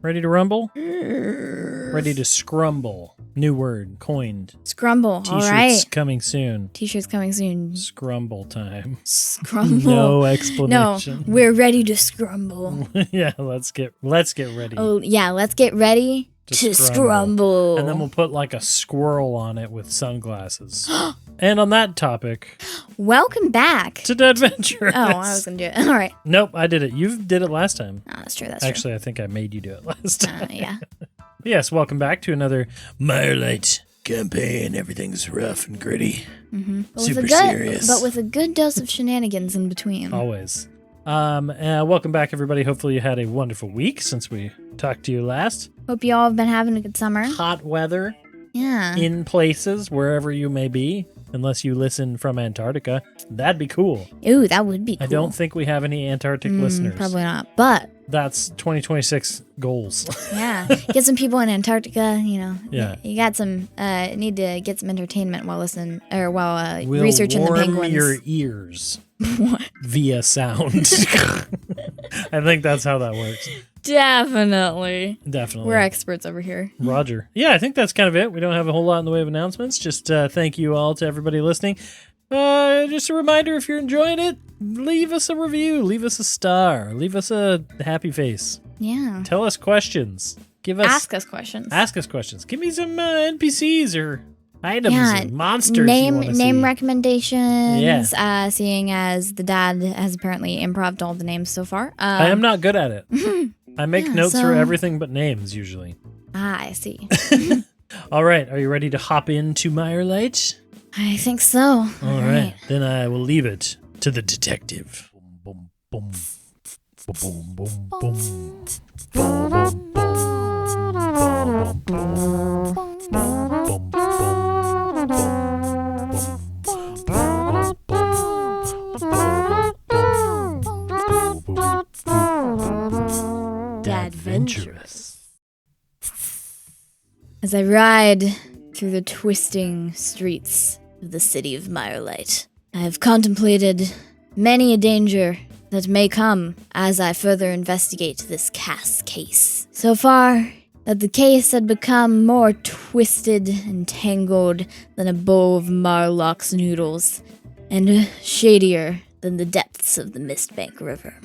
Ready to rumble? Ready to scrumble. New word, coined. Scrumble, all T-shirts right. coming soon. T-shirts coming soon. Scrumble time. Scrumble. No explanation. No, we're ready to scrumble. Yeah, let's get ready. Oh, yeah, let's get ready to scrumble. And then we'll put like a squirrel on it with sunglasses. And on that topic, welcome back to Dead Adventure. Oh, I was going to do it. All right. Nope, I did it. You did it last time. Oh, that's true. Actually, I think I made you do it last time. Yeah. Yes, welcome back to another Mirelight campaign. Everything's rough and gritty. Mm-hmm. Super serious. But with a good dose of shenanigans in between. Always. Welcome back, everybody. Hopefully you had a wonderful week since we talked to you last. Hope you all have been having a good summer. Hot weather. Yeah. In places, wherever you may be. Unless you listen from Antarctica. That'd be cool. Ooh, that would be cool. I don't think we have any Antarctic listeners. Probably not, but... That's 2026 goals. Yeah. Get some people in Antarctica, you know. Yeah. You got some... need to get some entertainment while listening... Or while researching the penguins. Warm your ears. What? Via sound. I think that's how that works. Definitely. Definitely. We're experts over here. Roger. Yeah, I think that's kind of it. We don't have a whole lot in the way of announcements. Just thank you all to everybody listening. Just a reminder, if you're enjoying it, leave us a review. Leave us a star. Leave us a happy face. Yeah. Tell us questions. Ask us questions. Ask us questions. Give me some NPCs or items or monsters. Name recommendations. Yeah. Seeing as the dad has apparently improv'd all the names so far. I am not good at it. I make notes for everything but names usually. Ah, I see. All right. Are you ready to hop into Mirelight? I think so. All right. Then I will leave it to the detective. Boom, boom, boom, boom, boom, boom. Adventurous. As I ride through the twisting streets of the city of Mirelight, I have contemplated many a danger that may come as I further investigate this case. So far, that the case had become more twisted and tangled than a bowl of Marlock's noodles, and shadier than the depths of the Mistbank River.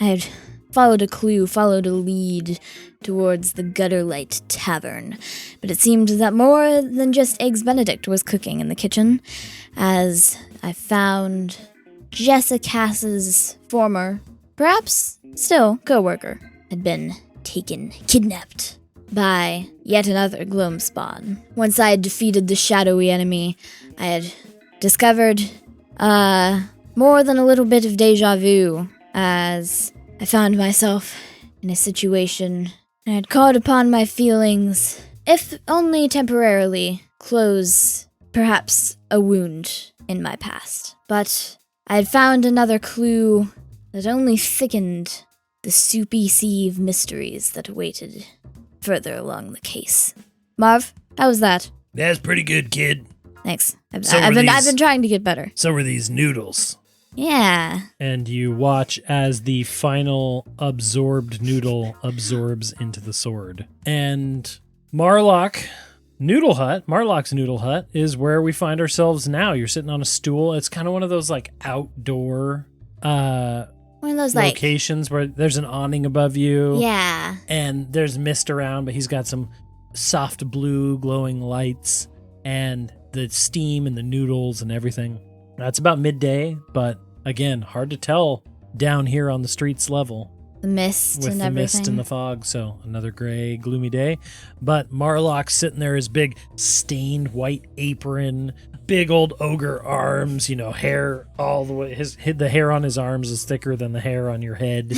I had followed a lead towards the Gutterlight Tavern, but it seemed that more than just Eggs Benedict was cooking in the kitchen, as I found Jessica's former, perhaps still, co-worker, had been kidnapped by yet another Gloamspawn. Once I had defeated the shadowy enemy, I had discovered more than a little bit of deja vu, as I found myself in a situation and had called upon my feelings, if only temporarily, close perhaps a wound in my past. But I had found another clue that only thickened the soupy sea of mysteries that awaited further along the case. Marv, how was that? That's pretty good, kid. Thanks. I've been trying to get better. So were these noodles. Yeah. And you watch as the final absorbed noodle absorbs into the sword. And Marlock's Noodle Hut is where we find ourselves now. You're sitting on a stool. It's kind of one of those like outdoor one of those locations where there's an awning above you. Yeah. And there's mist around, but he's got some soft blue glowing lights and the steam and the noodles and everything. That's about midday, but again, hard to tell down here on the streets level. The mist with and the everything. Mist and the fog, so another gray, gloomy day. But Marlock's sitting there, his big stained white apron, big old ogre arms, hair all the way. The hair on his arms is thicker than the hair on your head.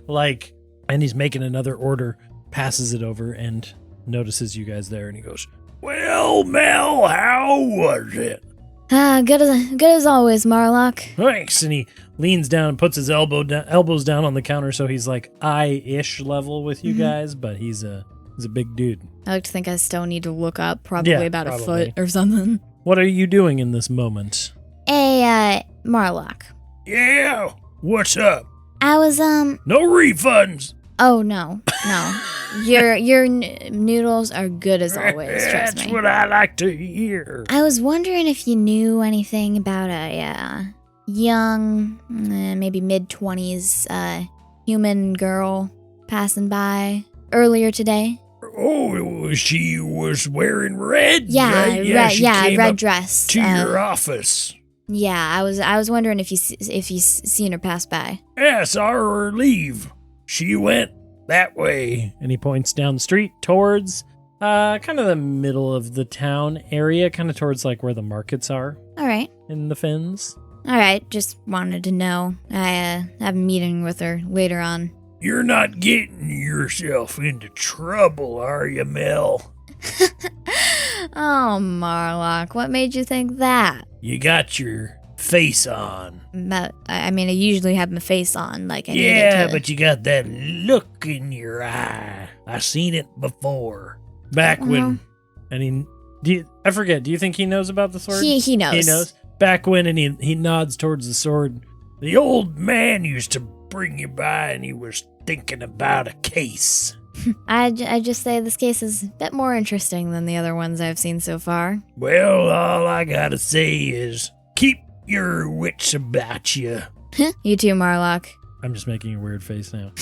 And he's making another order, passes it over, and notices you guys there, and he goes, "Well, Mel, how was it?" Good as always, Marlock. Thanks. And he leans down and puts his elbows down on the counter, so he's like eye-ish level with you guys, but he's a big dude. I like to think I still need to look up, probably about a foot or something. What are you doing in this moment? Hey, Marlock. Yeah, what's up? I was, No refunds. Oh, no. Your noodles are good as always, trust That's me. what I like to hear. I was wondering if you knew anything about a young, maybe mid-20s human girl passing by earlier today. Oh, she was wearing red. Yeah, right? She came red up dress. to your office. Yeah, I was wondering if you seen her pass by. Yeah, I saw her leave. She went that way. And he points down the street towards kind of the middle of the town area, kind of towards like where the markets are All right. in the fens. All right, just wanted to know. I have a meeting with her later on. You're not getting yourself into trouble, are you, Mel? Oh, Marlock, what made you think that? You got your face on. I mean, I usually have my face on, like I Yeah, needed to. but you got that look in your eye. I seen it before. Back when, and I forget, do you think he knows about the sword? He knows. He knows. Back when, and he nods towards the sword. The old man used to bring you by and he was thinking about a case. I just say this case is a bit more interesting than the other ones I've seen so far. Well, all I gotta say is keep your wits about you. You too, Marlock. I'm just making a weird face now.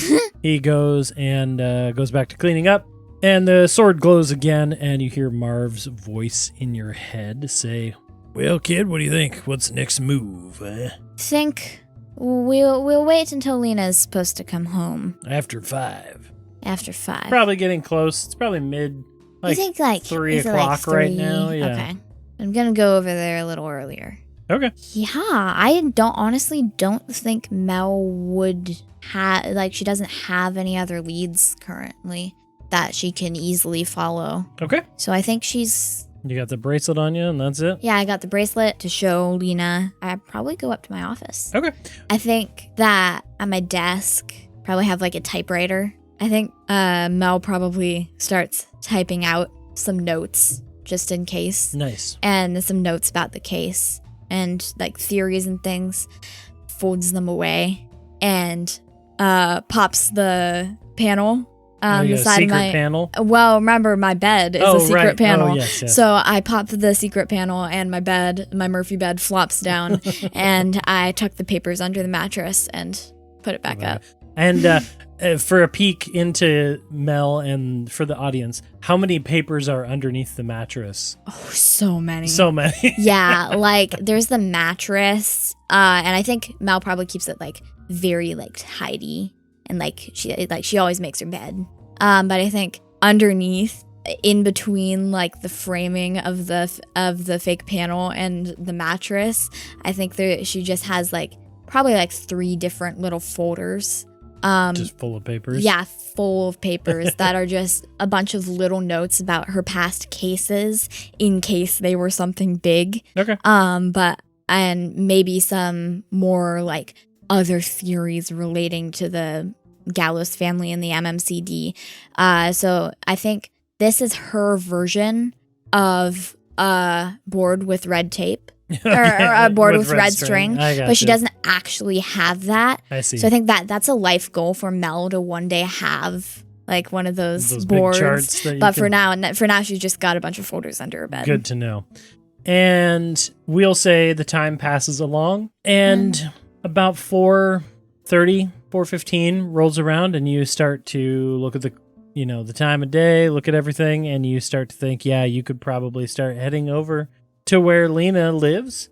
He goes and goes back to cleaning up, and the sword glows again, and you hear Marv's voice in your head say, "Well, kid, what do you think? What's the next move, eh? Think we'll wait until Lena's supposed to come home. After 5. After 5. Probably getting close. It's probably mid, You think like 3 is it o'clock like right 3? now. Yeah. Okay. I'm gonna go over there a little earlier. Okay. Yeah, I don't think Mel would have, like, she doesn't have any other leads currently that she can easily follow. Okay. So I think she's, You got the bracelet on you, and that's it? yeah, I got the bracelet to show Lena. I'd probably go up to my office. Okay. I think that at my desk, probably have like a typewriter. I think Mel probably starts typing out some notes just in case. Nice. And some notes about the case and like theories and things, folds them away and pops the panel on the side of my panel. Well, remember my bed is a secret right. panel. Oh, yes. So I pop the secret panel and my Murphy bed flops down and I tuck the papers under the mattress and put it back up. And for a peek into Mel and for the audience, how many papers are underneath the mattress? Oh, so many. So many. Yeah, like there's the mattress, and I think Mel probably keeps it like very like tidy, and like she always makes her bed. But I think underneath, in between like the framing of the fake panel and the mattress, I think she just has like probably like 3 different little folders. Just full of papers? Yeah, full of papers that are just a bunch of little notes about her past cases in case they were something big. Okay. And maybe some more like other theories relating to the Gallows family and the MMCD. So I think this is her version of board with red tape. Or a board with red string, but she doesn't actually have that. I see. So I think that's a life goal for Mel to one day have like one of those boards. Big charts that but for now, she's just got a bunch of folders under her bed. Good to know. And we'll say the time passes along, and about 4:30, 4:15 rolls around, and you start to look at the time of day, look at everything, and you start to think, yeah, you could probably start heading over to where Lena lives.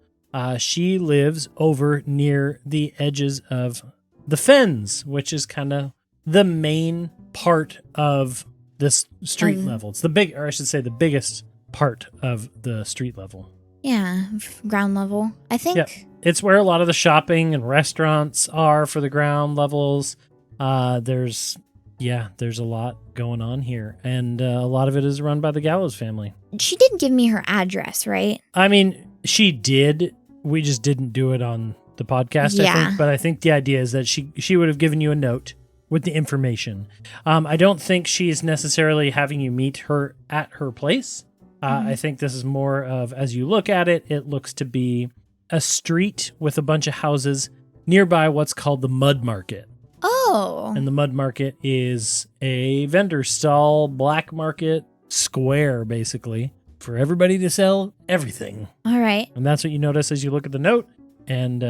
She lives over near the edges of the fens, which is kind of the main part of this street level. It's the biggest part of the street level. Yeah, ground level. I think. Yep. It's where a lot of the shopping and restaurants are for the ground levels. There's a lot going on here, and a lot of it is run by the Gallows family. She didn't give me her address, right? I mean, she did. We just didn't do it on the podcast, I think. But I think the idea is that she would have given you a note with the information. I don't think she's necessarily having you meet her at her place. I think this is more of, as you look at it, it looks to be a street with a bunch of houses nearby what's called the Mudmarket. Oh, Oh. And the Mudmarket is a vendor stall, black market square, basically, for everybody to sell everything. All right. And that's what you notice as you look at the note. And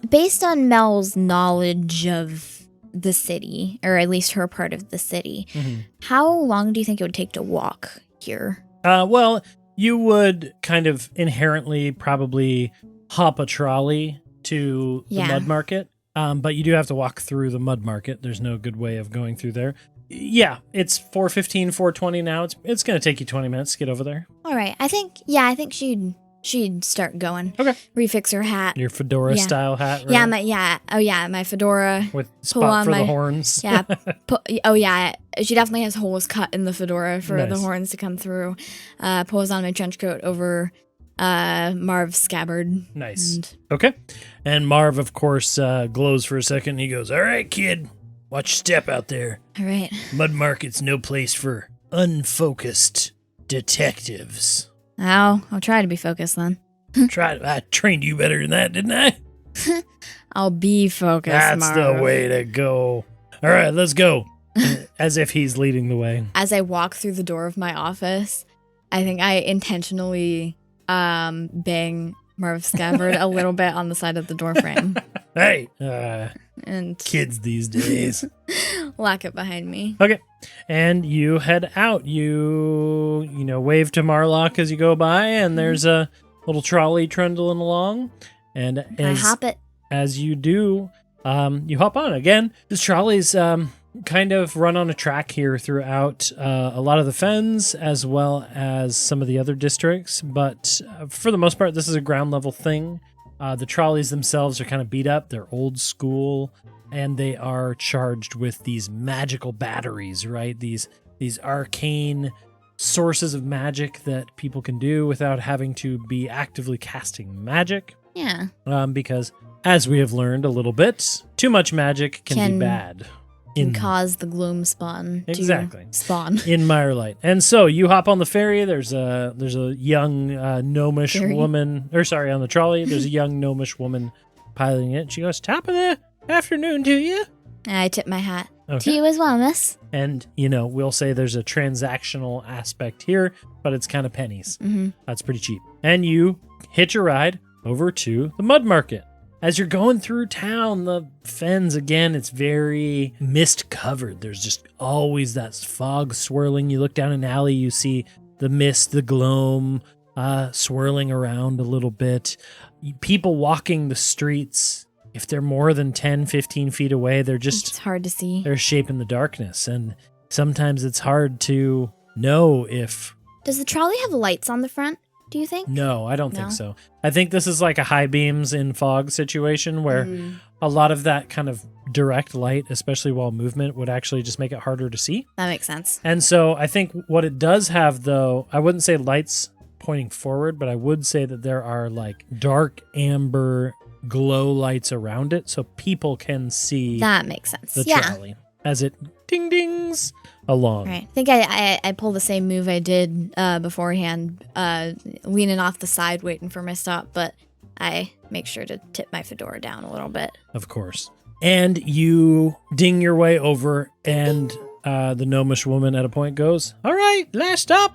based on Mel's knowledge of the city, or at least her part of the city, how long do you think it would take to walk here? Well, you would kind of inherently probably hop a trolley to the Mudmarket, but you do have to walk through the Mudmarket. There's no good way of going through there. Yeah, it's 4:15, 4:20 now. It's going to take you 20 minutes to get over there. All right. I think she'd start going. Okay. Refix her hat. Your fedora style hat, right? Yeah, my fedora. With spot for the horns. Yeah. She definitely has holes cut in the fedora for the horns to come through. Pulls on my trench coat over Marv's scabbard. Nice. Okay. And Marv, of course, glows for a second. He goes, "All right, kid. Watch your step out there. All right. Mudmarket's no place for unfocused detectives." I'll try to be focused then. I trained you better than that, didn't I? I'll be focused, That's Marv. the way to go. All right, let's go. As if he's leading the way. As I walk through the door of my office, I think I intentionally bang Marv's scabbard a little bit on the side of the door frame. Hey, and kids these days. Lock it behind me. Okay. And you head out. You wave to Marlock as you go by, and there's a little trolley trundling along. And I hop it. As you do, you hop on. Again, this trolley's kind of run on a track here throughout a lot of the fens, as well as some of the other districts. But for the most part, this is a ground level thing. The trolleys themselves are kind of beat up. They're old school, and they are charged with these magical batteries, right? These arcane sources of magic that people can do without having to be actively casting magic. Yeah. Because, as we have learned a little bit, too much magic can be bad. Can cause the gloom spawn to spawn. In Mirelight. And so you hop on the ferry. There's a young gnomish woman, on the trolley. There's a young gnomish woman piloting it. She goes, "Top of the afternoon to you." I tip my hat. Okay. To you as well, miss. And, we'll say there's a transactional aspect here, but it's kind of pennies. Mm-hmm. That's pretty cheap. And you hitch a ride over to the Mudmarket. As you're going through town, the fens, again, it's very mist covered. There's just always that fog swirling. You look down an alley, you see the mist, the gloam swirling around a little bit. People walking the streets, if they're more than 10, 15 feet away, it's hard to see. They're shaping the darkness. And sometimes it's hard to know if... Does the trolley have lights on the front, do you think? No, I don't think so. I think this is like a high beams in fog situation where a lot of that kind of direct light, especially while movement, would actually just make it harder to see. That makes sense. And so I think what it does have, though, I wouldn't say lights pointing forward, but I would say that there are like dark amber glow lights around it so people can see. That makes sense. The trolley as it ding dings along. Right. I think I pull the same move I did beforehand, leaning off the side, waiting for my stop, but I make sure to tip my fedora down a little bit. Of course. And you ding your way over, and the gnomish woman at a point goes, "All right, next stop,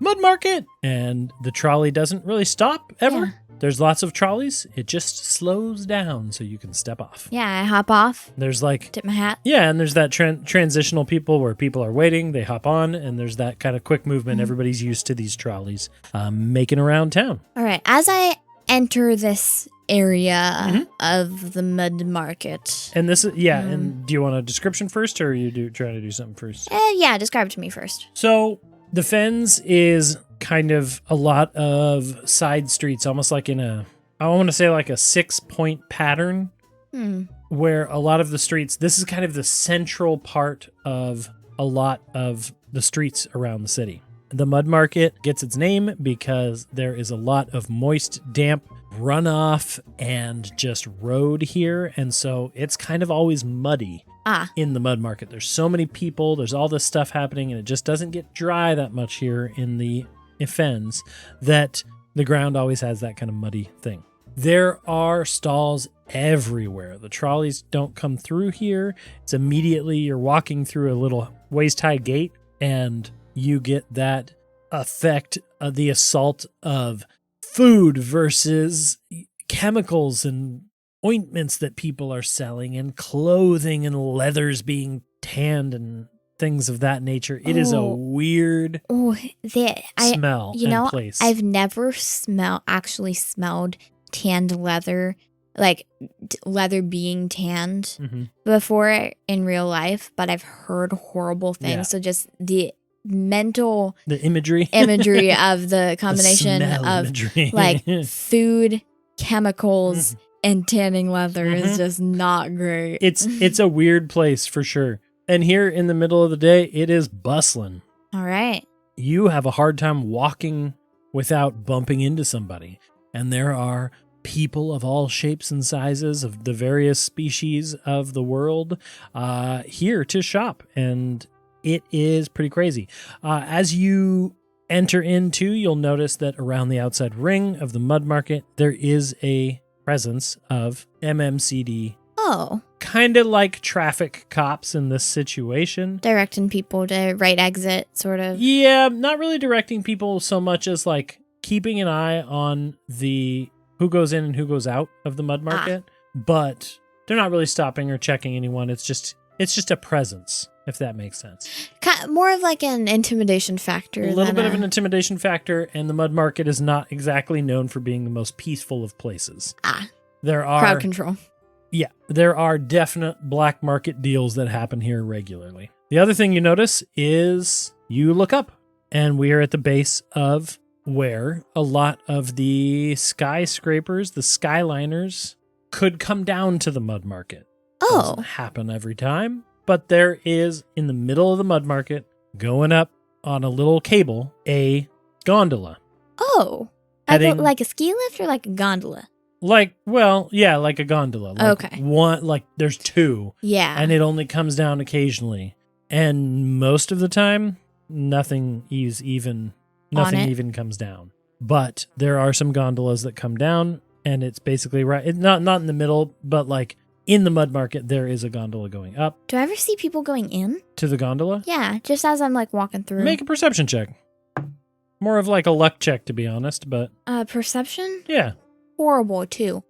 Mudmarket." And the trolley doesn't really stop ever. Yeah. There's lots of trolleys. It just slows down so you can step off. Yeah, I hop off. There's like... Tip my hat. Yeah, and there's that transitional people where people are waiting. They hop on, and there's that kind of quick movement. Mm-hmm. Everybody's used to these trolleys making around town. All right. As I enter this area of the Mudmarket... And this is... Yeah, and do you want a description first, or are you trying to do something first? Yeah, describe it to me first. So, the Fens is... kind of a lot of side streets, almost like I want to say like a 6-point pattern, where a lot of the streets, this is kind of the central part of a lot of the streets around the city. The Mudmarket gets its name because there is a lot of moist, damp runoff and just road here, and so it's kind of always muddy. In the Mudmarket. There's so many people, there's all this stuff happening, and it just doesn't get dry that much here in the Fens that the ground always has that kind of muddy thing. There are stalls everywhere. The trolleys don't come through here. It's immediately you're walking through a little waist-high gate, and you get that effect of the assault of food versus chemicals and ointments that people are selling, and clothing and leathers being tanned and things of that nature. It is a weird smell and place. I've never actually smelled tanned leather, like leather being tanned before in real life, but I've heard horrible things. Yeah. So just the imagery of the combination of like food, chemicals, and tanning leather is just not great. It's a weird place for sure. And here in the middle of the day, it is bustling. All right. You have a hard time walking without bumping into somebody. And there are people of all shapes and sizes of the various species of the world here to shop. And it is pretty crazy. As you enter into, you'll notice that around the outside ring of the Mudmarket, there is a presence of MMCD. Oh. Kind of like traffic cops in this situation. Directing people to right exit, sort of. Yeah, not really directing people so much as like keeping an eye on the who goes in and who goes out of the Mudmarket. But they're not really stopping or checking anyone. It's just a presence, if that makes sense. More of like an intimidation factor. A little bit of an intimidation factor, and the Mudmarket is not exactly known for being the most peaceful of places. There are crowd control. Yeah, there are definite black market deals that happen here regularly. The other thing you notice is you look up, and we are at the base of where a lot of the skyscrapers, the skyliners, could come down to the Mudmarket. Oh. Doesn't happen every time, but there is, in the middle of the Mudmarket, going up on a little cable, a gondola. Oh. Like a ski lift or like a gondola? Like a gondola. Like okay. One, like there's two. Yeah. And it only comes down occasionally. And most of the time, nothing even comes down. But there are some gondolas that come down, and it's basically right. Not in the middle, but like in the Mudmarket, there is a gondola going up. Do I ever see people going in? To the gondola? Yeah, just as I'm like walking through. Make a perception check. More of like a luck check, to be honest, but... Perception? Yeah. Horrible, too.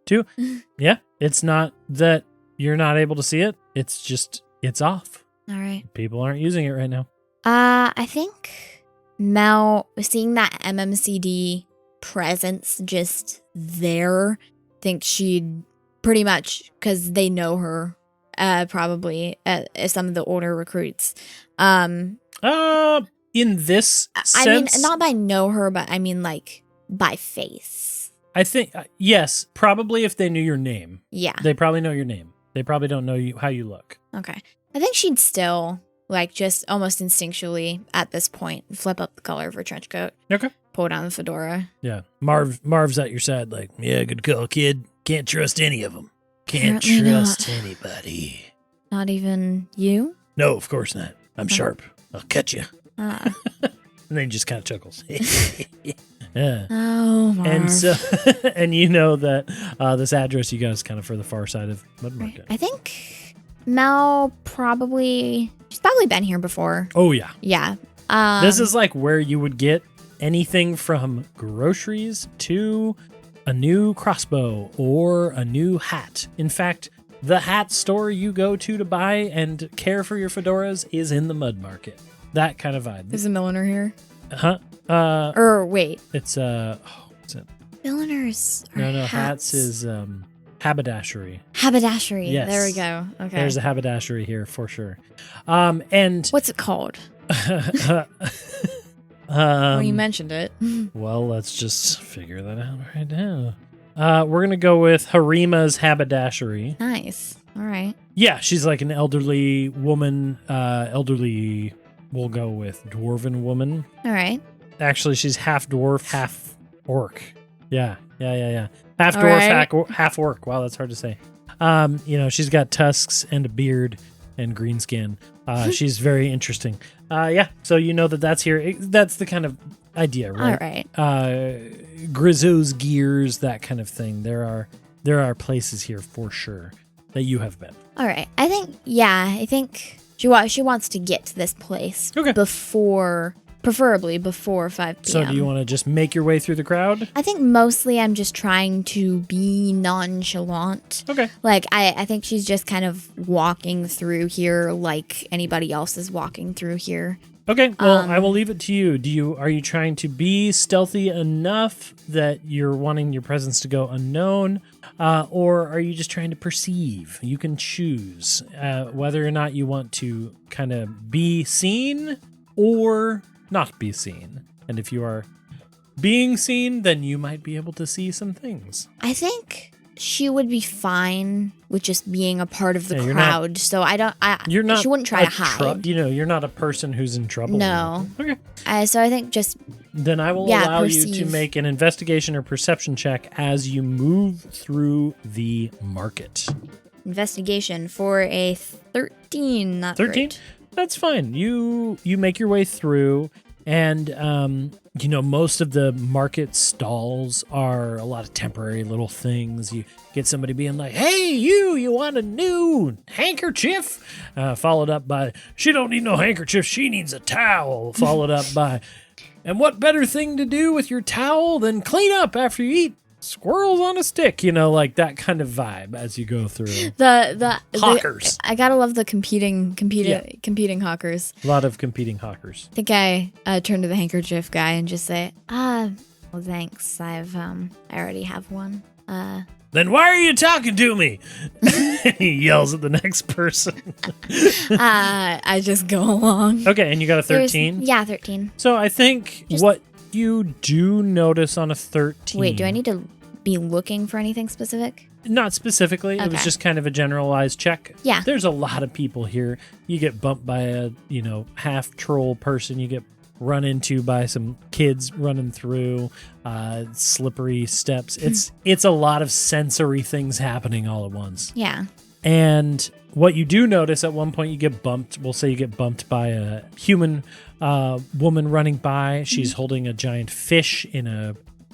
Yeah. It's not that you're not able to see it. It's just, it's off. All right. People aren't using it right now. I think Mel, seeing that MMCD presence just there, thinks she'd pretty much, because they know her, probably, some of the older recruits. In this sense... I mean, not by know her, but I mean, like, by face. I think, yes, probably if they knew your name. Yeah. They probably know your name. They probably don't know how you look. Okay. I think she'd still, like, just almost instinctually at this point, flip up the color of her trench coat. Okay. Pull down the fedora. Yeah. Marv's at your side, like, yeah, good call, kid. Can't trust any of them. Can't Apparently trust not. anybody. Not even you? No, of course not. I'm sharp. I'll cut you. And then he just kind of chuckles. Yeah. Oh, Marv. And so, and you know that this address you got is kind of for the far side of Mudmarket. I think Mel she's probably been here before. Oh, yeah. Yeah. This is like where you would get anything from groceries to a new crossbow or a new hat. In fact, the hat store you go to buy and care for your fedoras is in the Mudmarket. That kind of vibe. There's a milliner here. Huh? Wait. It's what's it? Milliners. No, hats is haberdashery. Haberdashery. Yes. There we go. Okay. There's a haberdashery here for sure. And what's it called? Well, you mentioned it. Well, let's just figure that out right now. We're gonna go with Harima's haberdashery. Nice. All right. Yeah, she's like an elderly woman. We'll go with dwarven woman. All right. Actually, she's half dwarf, half orc. Yeah. Half dwarf, half orc. Wow, that's hard to say. She's got tusks and a beard, and green skin. She's very interesting. So you know that's here. That's the kind of idea, right? All right. Grizzo's gears, that kind of thing. There are places here for sure that you have been. All right. I think she wants to get to this place preferably before 5 p.m. So do you want to just make your way through the crowd? I think mostly I'm just trying to be nonchalant. Okay. Like, I think she's just kind of walking through here like anybody else is walking through here. Okay, well, I will leave it to you. Are you trying to be stealthy enough that you're wanting your presence to go unknown, or are you just trying to perceive? You can choose whether or not you want to kind of be seen or not be seen. And if you are being seen, then you might be able to see some things. I think she would be fine with just being a part of the crowd. She wouldn't try to hide. You're not a person who's in trouble. No. Okay. So I think just... Then I will allow you to make an investigation or perception check as you move through the market. Investigation for a 13, not 13? Great. That's fine. You make your way through, and most of the market stalls are a lot of temporary little things. You get somebody being like, "Hey, you want a new handkerchief?" Followed up by, "She don't need no handkerchief, she needs a towel." Followed up by, "And what better thing to do with your towel than clean up after you eat squirrels on a stick?" Like that kind of vibe as you go through. The hawkers. I gotta love the competing hawkers. A lot of competing hawkers. I think I turn to the handkerchief guy and just say, well, thanks. I already have one. Then why are you talking to me? He yells at the next person. I just go along. Okay, and you got a 13? Yeah, 13. So I think what you do notice on a 13... Wait, do I need to be looking for anything specific? Not specifically. Okay. It was just kind of a generalized check. Yeah. There's a lot of people here. You get bumped by a, half troll person. You get run into by some kids running through, slippery steps. It's a lot of sensory things happening all at once. Yeah. And what you do notice at one point, you get bumped. We'll say you get bumped by a human woman running by. She's holding a giant fish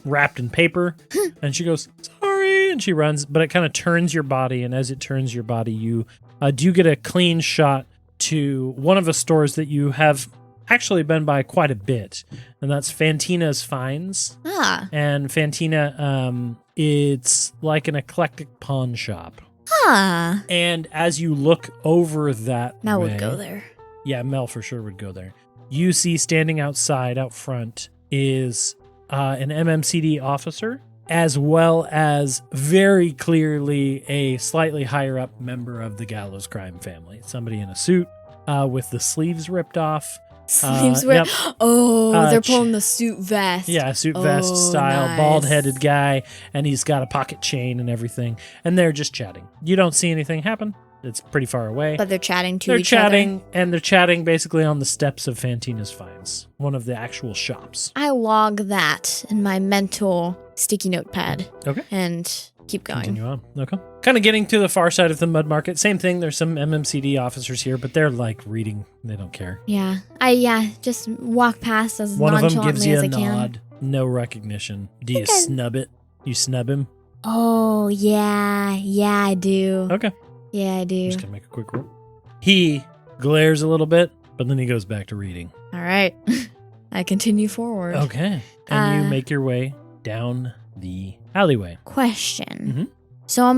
wrapped in paper. And she goes, "Sorry," and she runs. But it kind of turns your body. And as it turns your body, you do get a clean shot to one of the stores that you have actually been by quite a bit. And that's Fantina's Finds. Ah. And Fantina, it's like an eclectic pawn shop. Ah. And as you look over that Mel way, would go there. Yeah, Mel for sure would go there. You see standing out front is an MMCD officer, as well as very clearly a slightly higher up member of the Gallows crime family. Somebody in a suit with the sleeves ripped off. Sleeves ripped. Yep. Oh, they're pulling the suit vest. Yeah, suit vest style, nice. Bald-headed guy, and he's got a pocket chain and everything. And they're just chatting. You don't see anything happen. It's pretty far away. But they're chatting to they're each chatting, other. And they're chatting basically on the steps of Fantina's Finds, one of the actual shops. I log that in my mental sticky notepad. Okay. And keep going. Continue on. Okay. Kind of getting to the far side of the Mudmarket. Same thing. There's some MMCD officers here, but they're like reading. They don't care. Yeah. I just walk past as one nonchalantly of them gives you as a I can. nod. No recognition. Do you snub it? You snub him? Oh, yeah. Yeah, I do. Okay. Yeah, I do. Just gonna make a quick roll. He glares a little bit, but then he goes back to reading. All right. I continue forward. Okay. And you make your way down the alleyway. Question. Mm-hmm. So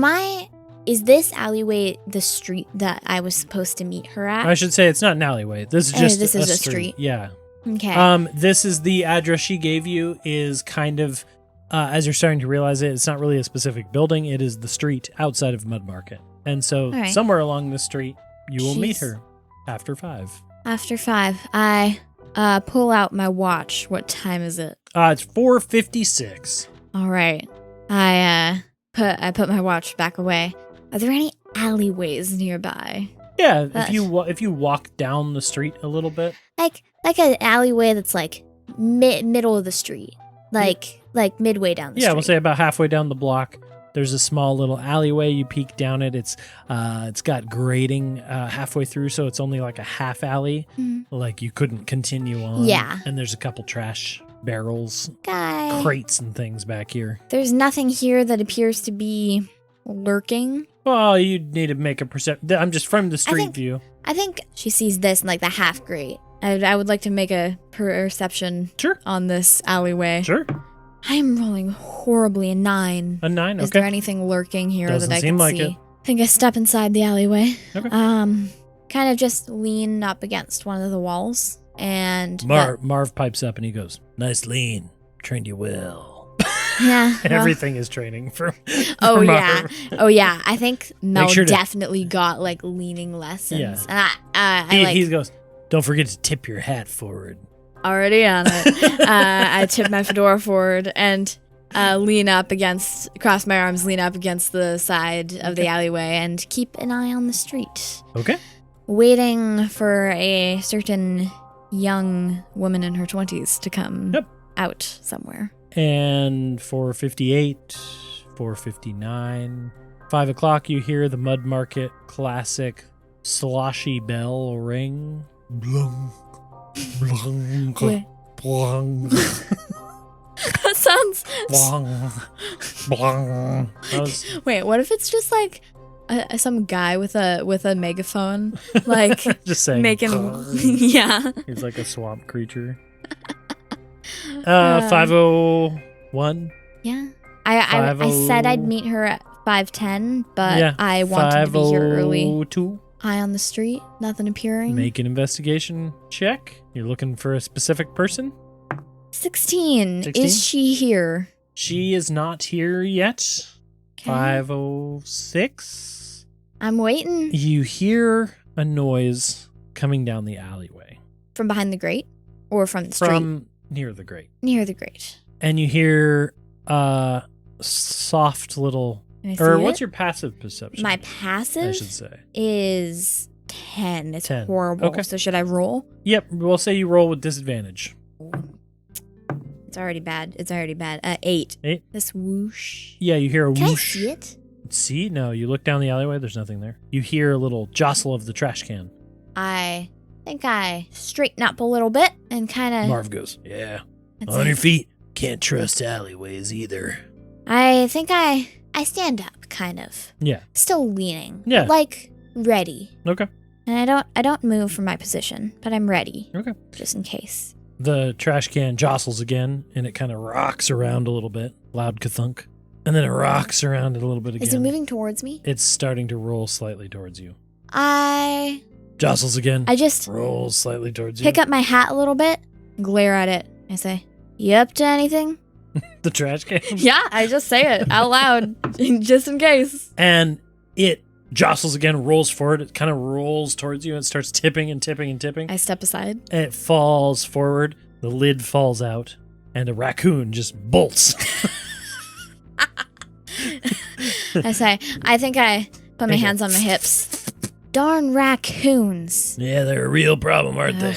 is this alleyway the street that I was supposed to meet her at? I should say it's not an alleyway. This is just this is a street. Yeah. Okay. This is the address she gave you is kind of, as you're starting to realize it's not really a specific building. It is the street outside of Mudmarket. And so somewhere along the street, you will meet her after 5. After 5. I pull out my watch. What time is it? It's 4:56. All right. I put my watch back away. Are there any alleyways nearby? Yeah, if you walk down the street a little bit. Like an alleyway that's like middle of the street. Like midway down the street. Yeah, we'll say about halfway down the block. There's a small little alleyway. You peek down it. It's got grading halfway through, so it's only like a half alley. Like you couldn't continue on. Yeah. And there's a couple trash barrels, Guy. crates and things back here. There's nothing here that appears to be lurking. Well, you need to make a perception. I'm just from the street view. I think she sees this in like the half grate. I would like to make a perception on this alleyway. Sure. I am rolling horribly. A 9. A 9, okay. Is there anything lurking here Doesn't that I seem can like see? it. I think I step inside the alleyway. Okay. Kind of just lean up against one of the walls. And Marv pipes up and he goes, "Nice lean. Trained you well." yeah. Everything is training for Oh, Marv. yeah. Oh, yeah. I think Mel sure to- definitely got like leaning lessons. Yeah. And He goes, "Don't forget to tip your hat forward." already on it. I tip my fedora forward and cross my arms, lean up against the side of the alleyway and keep an eye on the street. Okay. Waiting for a certain young woman in her 20s to come out somewhere. And 4:58, 4:59, 5 o'clock, you hear the Mudmarket classic sloshy bell ring. Blung, blung, blung, That sounds... blung, blung. That was Wait, what if it's just like some guy with a megaphone, like just saying. making... yeah. He's like a swamp creature. 5:01. Yeah. I said I'd meet her at 5:10, but I wanted to be here early. 5:02. Eye on the street, nothing appearing. Make an investigation check. You're looking for a specific person? 16. 16? Is she here? She is not here yet. Okay. 5:06. I'm waiting. You hear a noise coming down the alleyway. From behind the grate? Or from the street? From near the grate. Near the grate. And you hear a soft little... Can I see Or it? what's your passive perception? My I passive should say. is 10. It's 10. horrible. Okay. So should I roll? Yep, we'll say you roll with disadvantage. It's already bad. 8. 8? This whoosh. Yeah, you hear a Can whoosh. I see it? See? No, you look down the alleyway, there's nothing there. You hear a little jostle of the trash can. I think I straighten up a little bit and kind of... Marv goes, "Yeah. On your feet. Can't trust alleyways either." I think I stand up, kind of. Yeah. Still leaning. Yeah. Like, ready. Okay. And I don't move from my position, but I'm ready. Okay. Just in case. The trash can jostles again, and it kind of rocks around a little bit. Loud ka-thunk. And then it rocks around it a little bit again. Is it moving towards me? It's starting to roll slightly towards you. I Jostles again. just Rolls slightly towards you. pick up my hat a little bit, glare at it. I say, "You up to anything?" The trash can. Yeah, I just say it out loud, just in case. And it jostles again, rolls forward. It kind of rolls towards you and starts tipping and tipping and tipping. I step aside. And it falls forward. The lid falls out. And a raccoon just bolts. I say, I think I put my hands on my hips. Darn raccoons. Yeah, they're a real problem, aren't they? Ugh,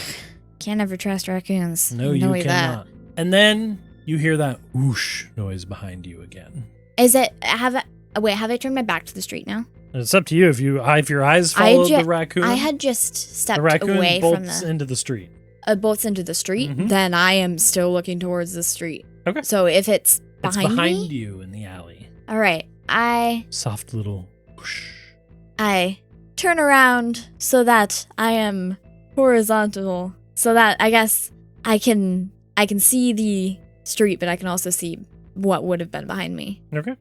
can't ever trust raccoons. No, I you know cannot. And then you hear that whoosh noise behind you again. Is it, have I turned my back to the street now? And it's up to you if your eyes follow the raccoon. I had just stepped the raccoon away bolts from the... into the street. bolts into the street, Mhm. then I am still looking towards the street. Okay. So if it's It's behind behind me... you in the alley. All right. Soft little whoosh. I turn around so that I am horizontal, so that I guess I can see the street, but I can also see what would have been behind me. Okay.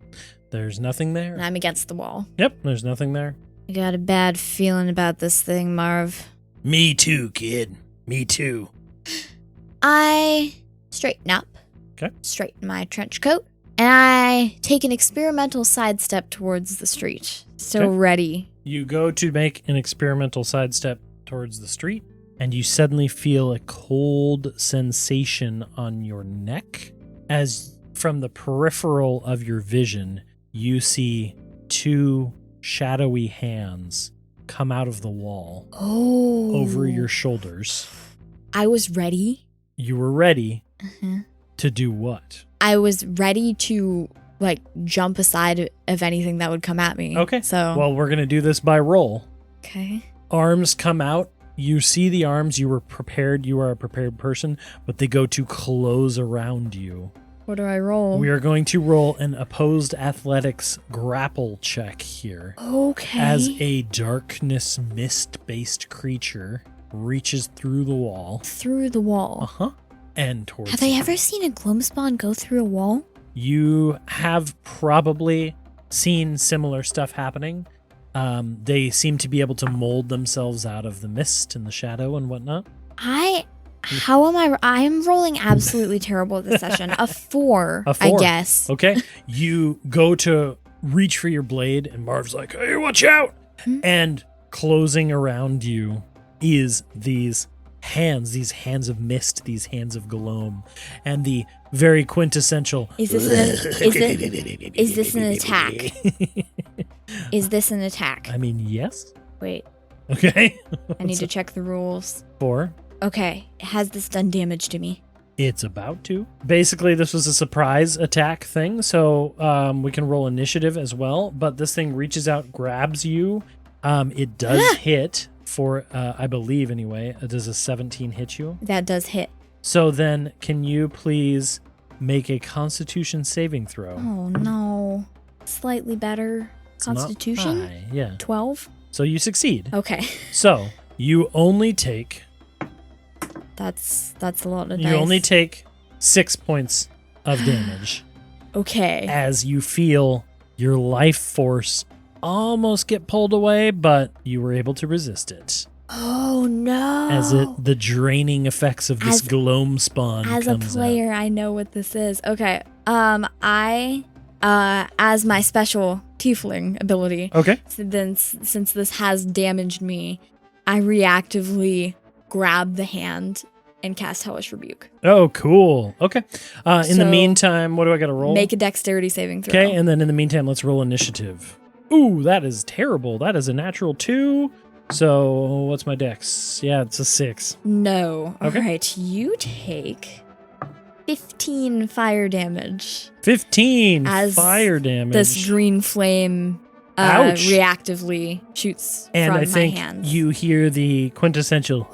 There's nothing there. And I'm against the wall. Yep, there's nothing there. I got a bad feeling about this thing, Marv. Me too, kid. Me too. I straighten up. Okay. Straighten my trench coat. And I take an experimental sidestep towards the street. Still Okay. ready. You go to make an experimental sidestep towards the street, and you suddenly feel a cold sensation on your neck. As from the peripheral of your vision, you see 2 shadowy hands come out of the wall Oh. over your shoulders. I was ready. You were ready Uh-huh. to do what? I was ready to like jump aside of anything that would come at me. Okay. So Well, we're going to do this by roll. okay. Arms come out. You see the arms. You were prepared. You are a prepared person, but they go to close around you. What do I roll? We are going to roll an opposed athletics grapple check here. Okay. As a darkness mist-based creature reaches through the wall. Through the wall. Uh-huh. And towards Have I ever seen a gloom spawn go through a wall? You have probably seen similar stuff happening. They seem to be able to mold themselves out of the mist and the shadow and whatnot. How am I? I'm rolling absolutely terrible this session. A four, I guess. Okay. You go to reach for your blade, and Marv's like, hey, watch out! And closing around you is these hands of mist, these hands of gloam, and the very quintessential. Is this an attack? Is this an attack? I mean, yes. Wait. Okay. I need to check the rules. 4. Okay. Has this done damage to me? It's about to. Basically, this was a surprise attack thing, so we can roll initiative as well. But this thing reaches out, grabs you. It does hit for, I believe anyway. Does a 17 hit you? That does hit. So then, can you please make a Constitution saving throw? Oh no. Slightly better. It's not Constitution? high, yeah. 12? So you succeed. Okay. So you only take. That's a lot of You dice. only take 6 points of damage. Okay. As you feel your life force almost get pulled away, but you were able to resist it. Oh no. As the draining effects of this gloam spawn as a comes player, I know what this is. Okay. I as my special tiefling ability. Okay. So then since this has damaged me, I reactively grab the hand and cast Hellish Rebuke. Oh, cool. Okay. In the So, meantime, what do I got to roll? Make a dexterity saving throw. Okay, and then in the meantime, let's roll initiative. Ooh, that is terrible. That is a natural 2. So what's my dex? Yeah, it's a 6. No. Okay. All right. You take 15 fire damage. 15 As fire damage. This green flame Ouch. reactively shoots and from I think my hands. you hear the quintessential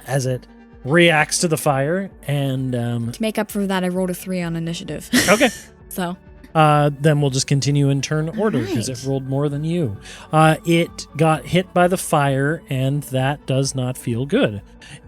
as it reacts to the fire. And To make up for that, I rolled a 3 on initiative. okay. So Then we'll just continue in turn order because it rolled more than you. It got hit by the fire, and that does not feel good.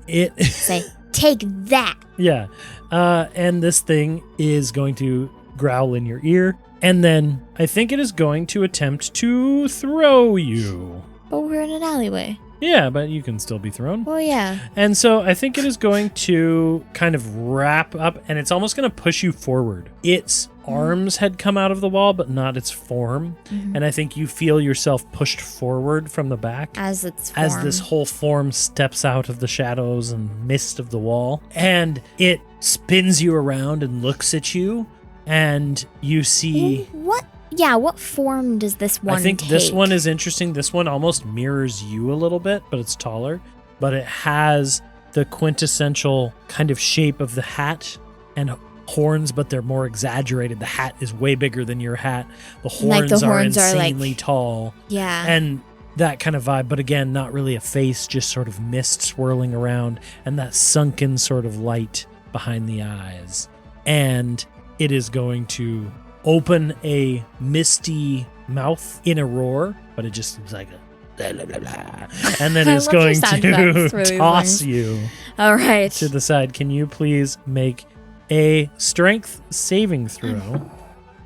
It say, take that. yeah, and this thing is going to growl in your ear, and then I think it is going to attempt to throw you. But we're in an alleyway. Yeah, but you can still be thrown. Well, yeah. And so I think it is going to kind of wrap up, and it's almost going to push you forward. Its arms had come out of the wall, but not its form. And I think you feel yourself pushed forward from the back As its form. as this whole form steps out of the shadows and mist of the wall. And it spins you around and looks at you, and you see... What? Yeah, what form does this one I think take? this one is interesting. This one almost mirrors you a little bit, but it's taller. But it has the quintessential kind of shape of the hat and horns, but they're more exaggerated. The hat is way bigger than your hat. The horns, are insanely tall. Yeah. And that kind of vibe, but again, not really a face, just sort of mist swirling around and that sunken sort of light behind the eyes. And it is going to open a misty mouth in a roar, but it just is like a blah, blah, blah, blah. And then it's going to toss you All right. to the side. Can you please make a strength saving throw?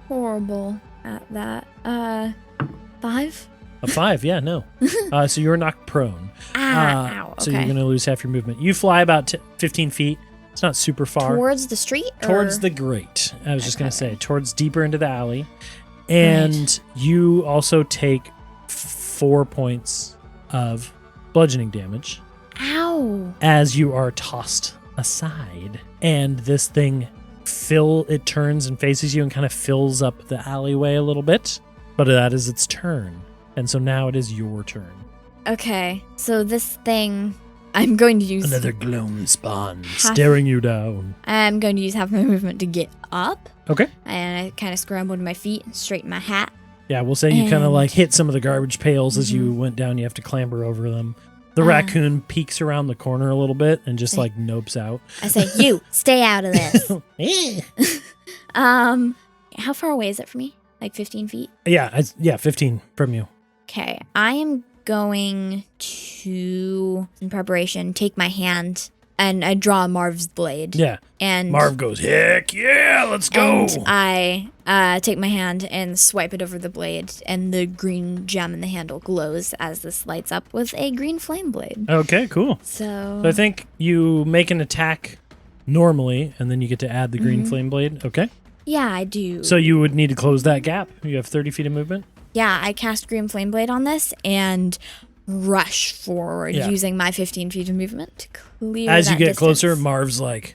Horrible at that. 5? A 5, yeah, no. So you're knocked prone. Ow. So Okay. you're going to lose half your movement. You fly about 15 feet. It's not super far. Towards the street? Towards the grate. I was just going to say, towards deeper into the alley. And you also take 4 points of bludgeoning damage. Ow. As you are tossed aside. And this thing it turns and faces you and kind of fills up the alleyway a little bit. But that is its turn. And so now it is your turn. Okay. So this thing, I'm going to use... Another gloam spawn staring you down. I'm going to use half my movement to get up. Okay. And I kind of scrambled to my feet, straightened my hat. Yeah, we'll say you kind of And- like hit some of the garbage pails as you went down. You have to clamber over them. The raccoon peeks around the corner a little bit and just like nopes out. I say, you, stay out of this. How far away is it from me? Like 15 feet? Yeah, 15 from you. Okay, I am going to, in preparation, take my hand and I draw Marv's blade. Yeah. And Marv goes, heck yeah, let's go. And I take my hand and swipe it over the blade, and the green gem in the handle glows as this lights up with a green flame blade. Okay, cool. So I think you make an attack normally, and then you get to add the green flame blade. Okay. yeah, I do. So you would need to close that gap. You have 30 feet of movement. Yeah, I cast green flame blade on this and rush forward using my 15 feet of movement to clear As that you get distance. closer, Marv's like,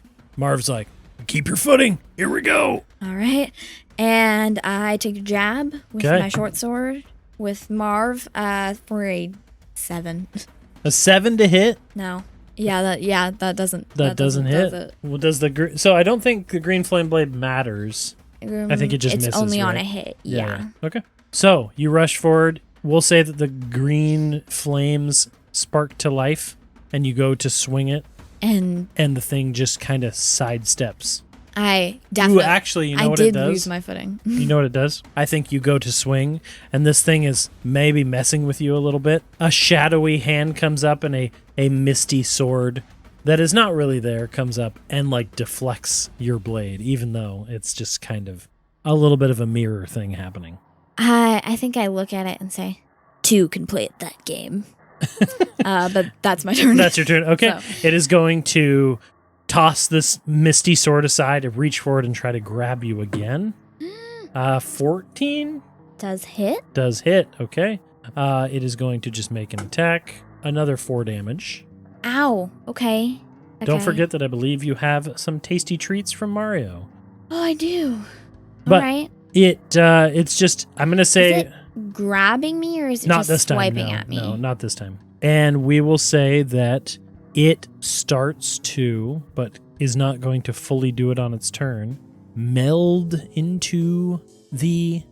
keep your footing. Here we go. All right. And I take a jab with Okay. my short sword with Marv for a 7. A 7 to hit. No. Yeah, that doesn't hit. does it. Well, does the so I don't think the green flame blade matters. I think it just it's misses. only on right? a hit. Yeah. Okay. So you rush forward. We'll say that the green flames spark to life, and you go to swing it, And and the thing just kind of sidesteps. I definitely. Ooh, actually, you know I what did it does? lose my footing. You know what it does? I think you go to swing, and this thing is maybe messing with you a little bit. A shadowy hand comes up, and a misty sword that is not really there comes up and like deflects your blade, even though it's just kind of a little bit of a mirror thing happening. I think I look at it and say, 2 can play at that game. But that's my turn. That's your turn. Okay. So. It is going to toss this misty sword aside and reach forward and try to grab you again. 14 Does hit? does hit. Okay. It is going to just make an attack. Another 4 damage. Ow. Okay. Don't forget that I believe you have some tasty treats from Mario. Oh, I do. But All right. It's just, I'm going to say... Is it grabbing me or is it Not just this time. swiping No, at me? no, not this time. And we will say that it starts to, but is not going to fully do it on its turn, meld into the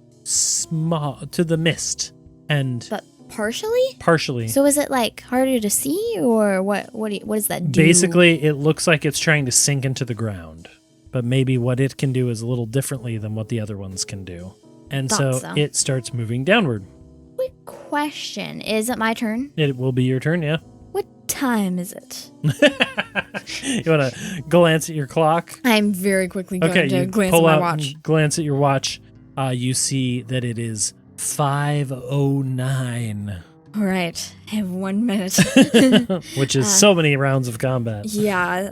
mist, and But partially? partially. So is it like harder to see or what does that do? Basically, it looks like it's trying to sink into the ground, but maybe what it can do is a little differently than what the other ones can do. And so Thought so. it starts moving downward. Quick question. Is it my turn? It will be your turn, yeah. What time is it? You want to glance at your clock? I'm very quickly going Okay, to you glance pull at my out watch. and glance at your watch. You see that it is 5:09, All right. I have 1 minute. which is so many rounds of combat. Yeah.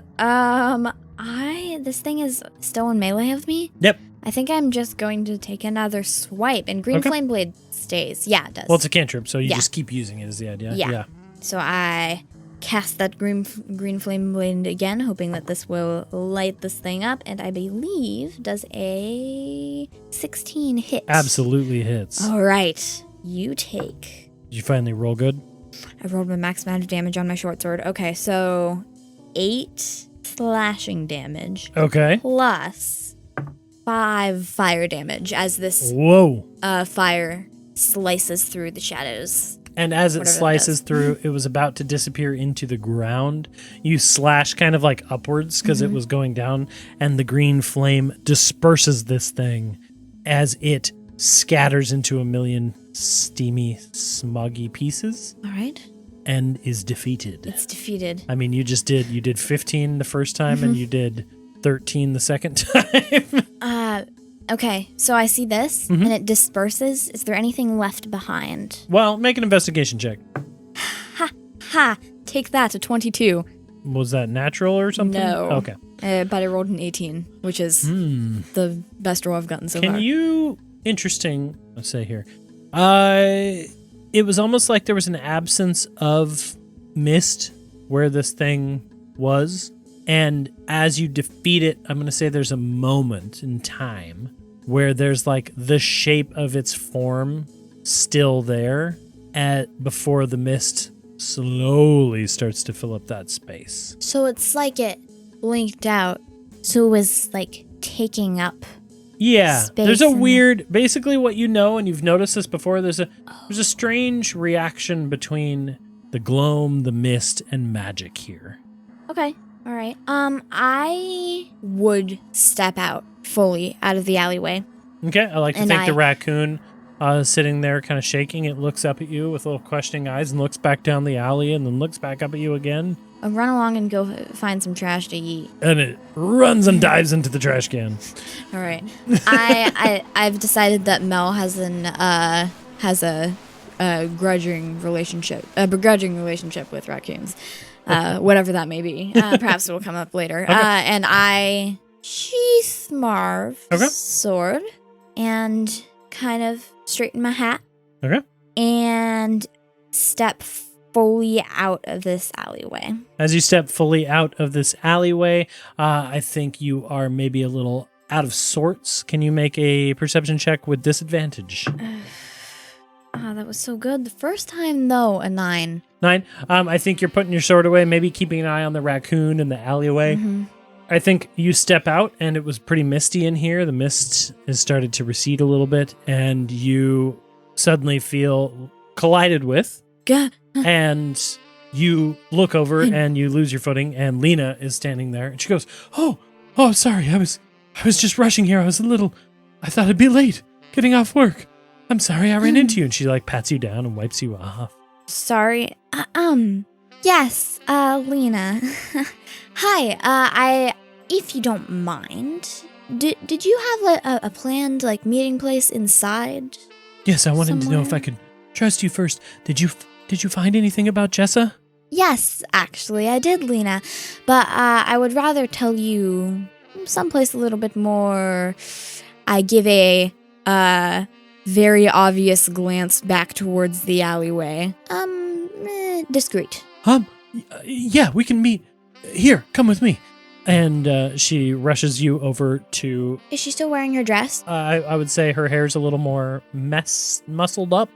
This thing is still in melee of me. Yep. I think I'm just going to take another swipe, and green Okay. flame blade stays. Yeah, it does. Well, it's a cantrip, so you Yeah. just keep using it is the idea. Yeah. So I cast that green flame blade again, hoping that this will light this thing up, and I believe does a 16 hit. Absolutely hits. All right. You take. Did you finally roll good? I rolled my max amount of damage on my short sword. Okay, so 8 slashing damage Okay. plus 5 fire damage as this Whoa. fire slices through the shadows. And as it Whatever that slices does. through, it was about to disappear into the ground. You slash kind of like upwards because it was going down, and the green flame disperses this thing as it scatters into a million steamy, smoggy pieces All right. and is defeated. It's defeated. I mean, you did 15 the first time and you did 13 the second time. Okay, so I see this and it disperses. Is there anything left behind? Well, make an investigation check. Ha! Take that, a 22. Was that natural or something? No. Okay. But I rolled an 18, which is the best roll I've gotten so Can far. you, interesting, let's say here, it was almost like there was an absence of mist where this thing was. And as you defeat it, I'm going to say there's a moment in time where there's like the shape of its form still there before the mist slowly starts to fill up that space. So it's like it blinked out. So it was like taking up Yeah, space there's a in weird, basically what you know, and you've noticed this before, there's a strange reaction between the gloam, the mist, and magic here. Okay. All right. I would step out fully out of the alleyway. Okay, I like to And think the I- raccoon sitting there kind of shaking, it looks up at you with little questioning eyes and looks back down the alley and then looks back up at you again. I'll run along and go find some trash to eat. And it runs and dives into the trash can. All right. I've decided that Mel has a begrudging relationship with raccoons. Whatever that may be. Perhaps it will come up later. Okay. And I sheath Marv's Okay. sword and kind of straighten my hat Okay. and step fully out of this alleyway. As you step fully out of this alleyway, I think you are maybe a little out of sorts. Can you make a perception check with disadvantage? Oh, that was so good. The first time, though, a 9. 9. I think you're putting your sword away, maybe keeping an eye on the raccoon in the alleyway. Mm-hmm. I think you step out, and it was pretty misty in here. The mist has started to recede a little bit, and you suddenly feel collided with. And you look over and you lose your footing, and Lena is standing there, and she goes, Oh, sorry, I was just rushing here. I thought I'd be late getting off work. I'm sorry I ran into you. And she like pats you down and wipes you off. Sorry. Yes, Lena. Hi, if you don't mind, did you have a planned, like, meeting place inside? Yes, I wanted to know if Somewhere? I could trust you first. Did you find anything about Jessa? Yes, actually, I did, Lena. But I would rather tell you someplace a little bit more. I give a very obvious glance back towards the alleyway. Discreet. Yeah, we can meet. Here, come with me. And she rushes you over to... Is she still wearing her dress? I would say her hair's a little more muscled up.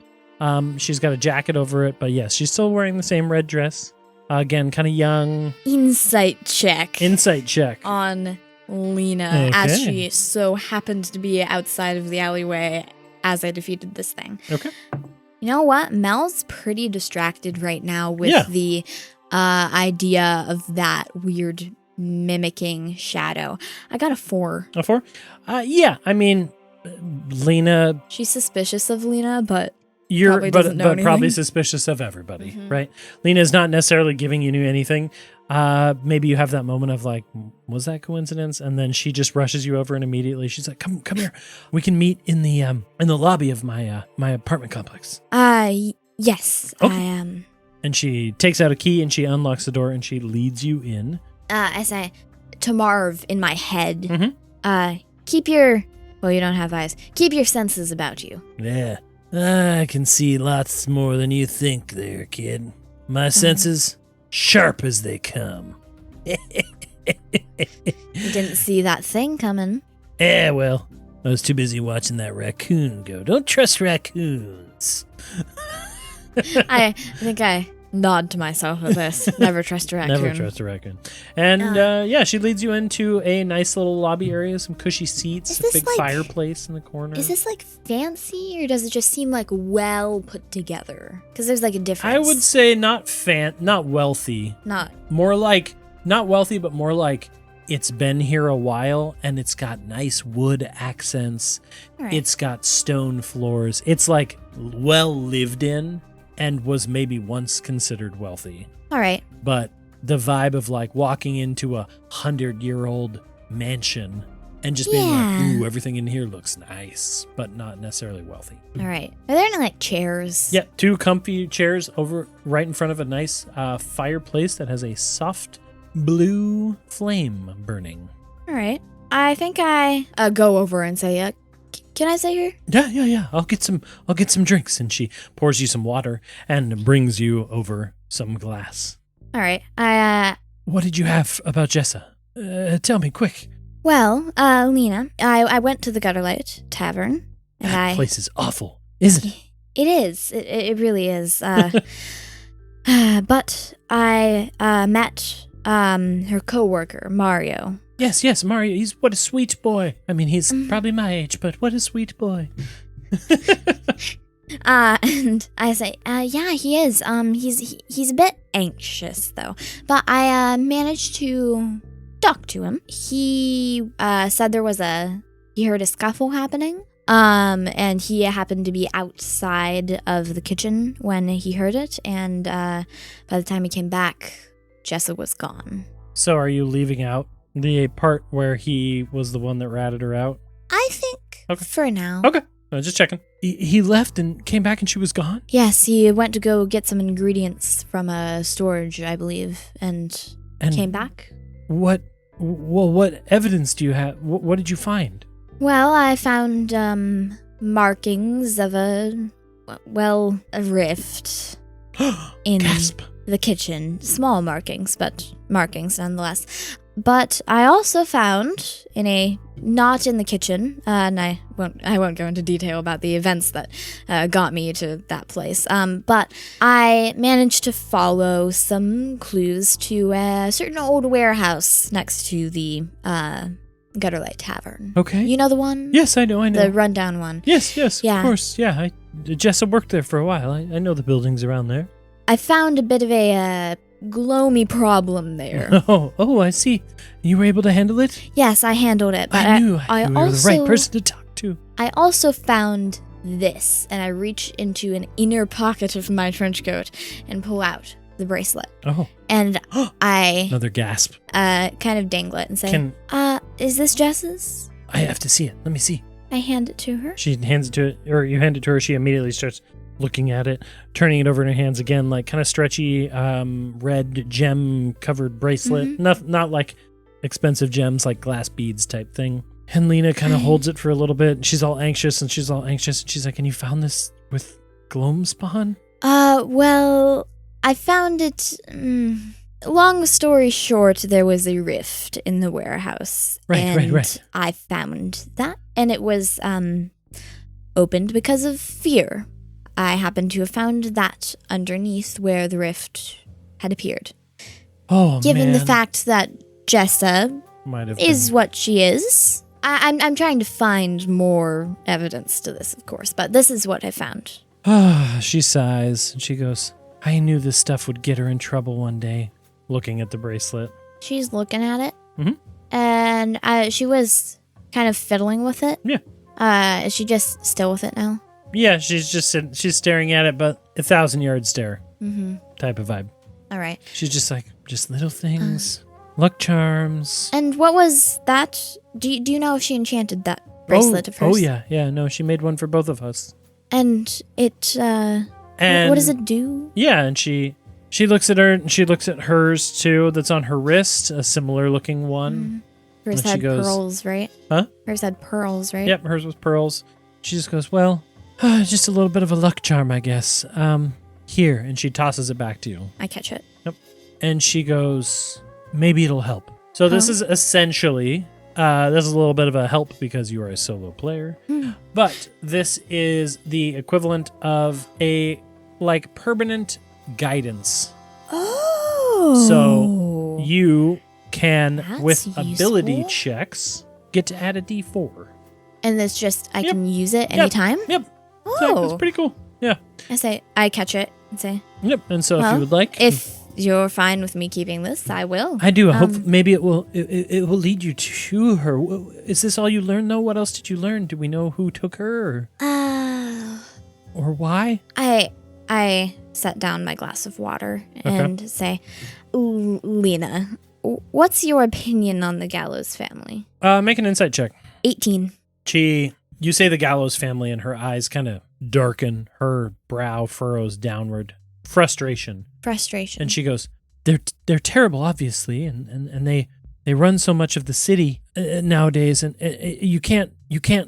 She's got a jacket over it, but yes, she's still wearing the same red dress. Again, kind of young. Insight check. Insight check. On Lena, Okay. as she so happened to be outside of the alleyway as I defeated this thing. Okay. You know what? Mel's pretty distracted right now with Yeah. the idea of that weird mimicking shadow. I got a 4. A 4? Yeah, I mean, Lena... She's suspicious of Lena, but You're probably but doesn't know probably anything. suspicious of everybody, Mhm. right? Lena's not necessarily giving you anything. Maybe you have that moment of like, was that coincidence? And then she just rushes you over and immediately she's like, come here. We can meet in the lobby of my apartment complex. yes. Okay. And she takes out a key and she unlocks the door and she leads you in. I say to Marv in my head, Mhm. keep your, well, you don't have eyes. Keep your senses about you. Yeah. I can see lots more than you think there, kid. My senses, sharp as they come. You didn't see that thing coming. Yeah, well, I was too busy watching that raccoon go. Don't trust raccoons. I think I nod to myself at this. Never trust a raccoon. Never trust a raccoon. And yeah, she leads you into a nice little lobby area, some cushy seats, Is a this big like- fireplace in the corner. Is this like fancy or does it just seem like well put together? Because there's like a difference. I would say not wealthy. Not. More like, not wealthy, but more like it's been here a while and it's got nice wood accents. All right. It's got stone floors. It's like well lived in and was maybe once considered wealthy. All right. But the vibe of like walking into a 100-year-old mansion and just being like, Yeah. ooh, everything in here looks nice, but not necessarily wealthy. All right. Are there any like chairs? Yeah, 2 comfy chairs over right in front of a nice fireplace that has a soft blue flame burning. All right. I think I go over and say, can I sit here? Yeah. I'll get some drinks. And she pours you some water and brings you over some glass. All right. What did you have about Jessa? Tell me, quick. Well, Lena, I went to the Gutterlight Tavern. And That place is awful, isn't it? It is. It really is. But I met Her coworker, Mario. Yes, Mario. What a sweet boy. I mean, he's probably my age, but what a sweet boy. And I say, yeah, he is. He's a bit anxious though, but I managed to talk to him. He said he heard a scuffle happening. And he happened to be outside of the kitchen when he heard it, and by the time he came back, Jessa was gone. So are you leaving out the part where he was the one that ratted her out? I think for now. Okay. Just checking. He left and came back and she was gone? Yes, he went to go get some ingredients from a storage, I believe, and came back. What evidence do you have? What did you find? Well, I found markings of a rift in Gasp. the kitchen. Small markings, but markings nonetheless. But I also found not in the kitchen, and I won't go into detail about the events that got me to that place. But I managed to follow some clues to a certain old warehouse next to the Gutterlight Tavern. Okay. You know the one? Yes, I know. The rundown one. Yes, Yeah. of course. Yeah, Jessa worked there for a while. I know the buildings around there. I found a bit of a gloomy problem there. Oh, I see. You were able to handle it? Yes, I handled it. But I knew you were the right person to talk to. I also found this, and I reach into an inner pocket of my trench coat and pull out the bracelet. Oh. And I Another gasp. kind of dangle it and say, is this Jess's? I have to see it. Let me see. I hand it to her. She hands it to or you hand it to her. She immediately starts looking at it, turning it over in her hands again, like kind of stretchy, red gem covered bracelet. Mm-hmm. Not like expensive gems, like glass beads type thing. And Lena kind of holds it for a little bit. She's all anxious, and she's like, "And you found this with Gloamspawn?" Well, I found it. Long story short, there was a rift in the warehouse. Right. I found that, and it was opened because of fear. I happened to have found that underneath where the rift had appeared. Oh, Given man. the fact that Jessa is what she is, I'm trying to find more evidence to this, of course, but this is what I found. She sighs, and she goes, "I knew this stuff would get her in trouble one day," looking at the bracelet. She's looking at it, Mm-hmm. and she was kind of fiddling with it. Yeah. Is she just still with it now? Yeah, she's staring at it, but 1,000-yard stare type of vibe. All right. She's just like, just little things, luck charms. And what was that? Do you know if she enchanted that bracelet of hers? Oh yeah. No, she made one for both of us. And it, what does it do? Yeah, and she looks at her, and she looks at hers too. That's on her wrist, a similar looking one. Hers And had she goes, pearls, right? Huh? Hers had pearls, right? Yep, hers was pearls. She just goes, "Well, just a little bit of a luck charm, I guess. Here," and she tosses it back to you. I catch it. Yep. And she goes, "Maybe it'll help." So this is essentially, this is a little bit of a help because you are a solo player, but this is the equivalent of a permanent guidance. Oh. So you can, That's with ability useful. checks, get to add a D4. And it's just, I Yep. can use it anytime? Yep. Oh. So it's pretty cool. Yeah. I catch it and say, Yep. And so if well, you would like, if you're fine with me keeping this, I will. I do. I hope maybe it will lead you to her. Is this all you learned though? What else did you learn? Do we know who took her or why? I set down my glass of water and say, Lena, what's your opinion on the Gallows family? Make an insight check. 18. You say the Gallows family, and her eyes kind of darken. Her brow furrows downward. Frustration. And she goes, "They're terrible, obviously, and they run so much of the city nowadays, and you can't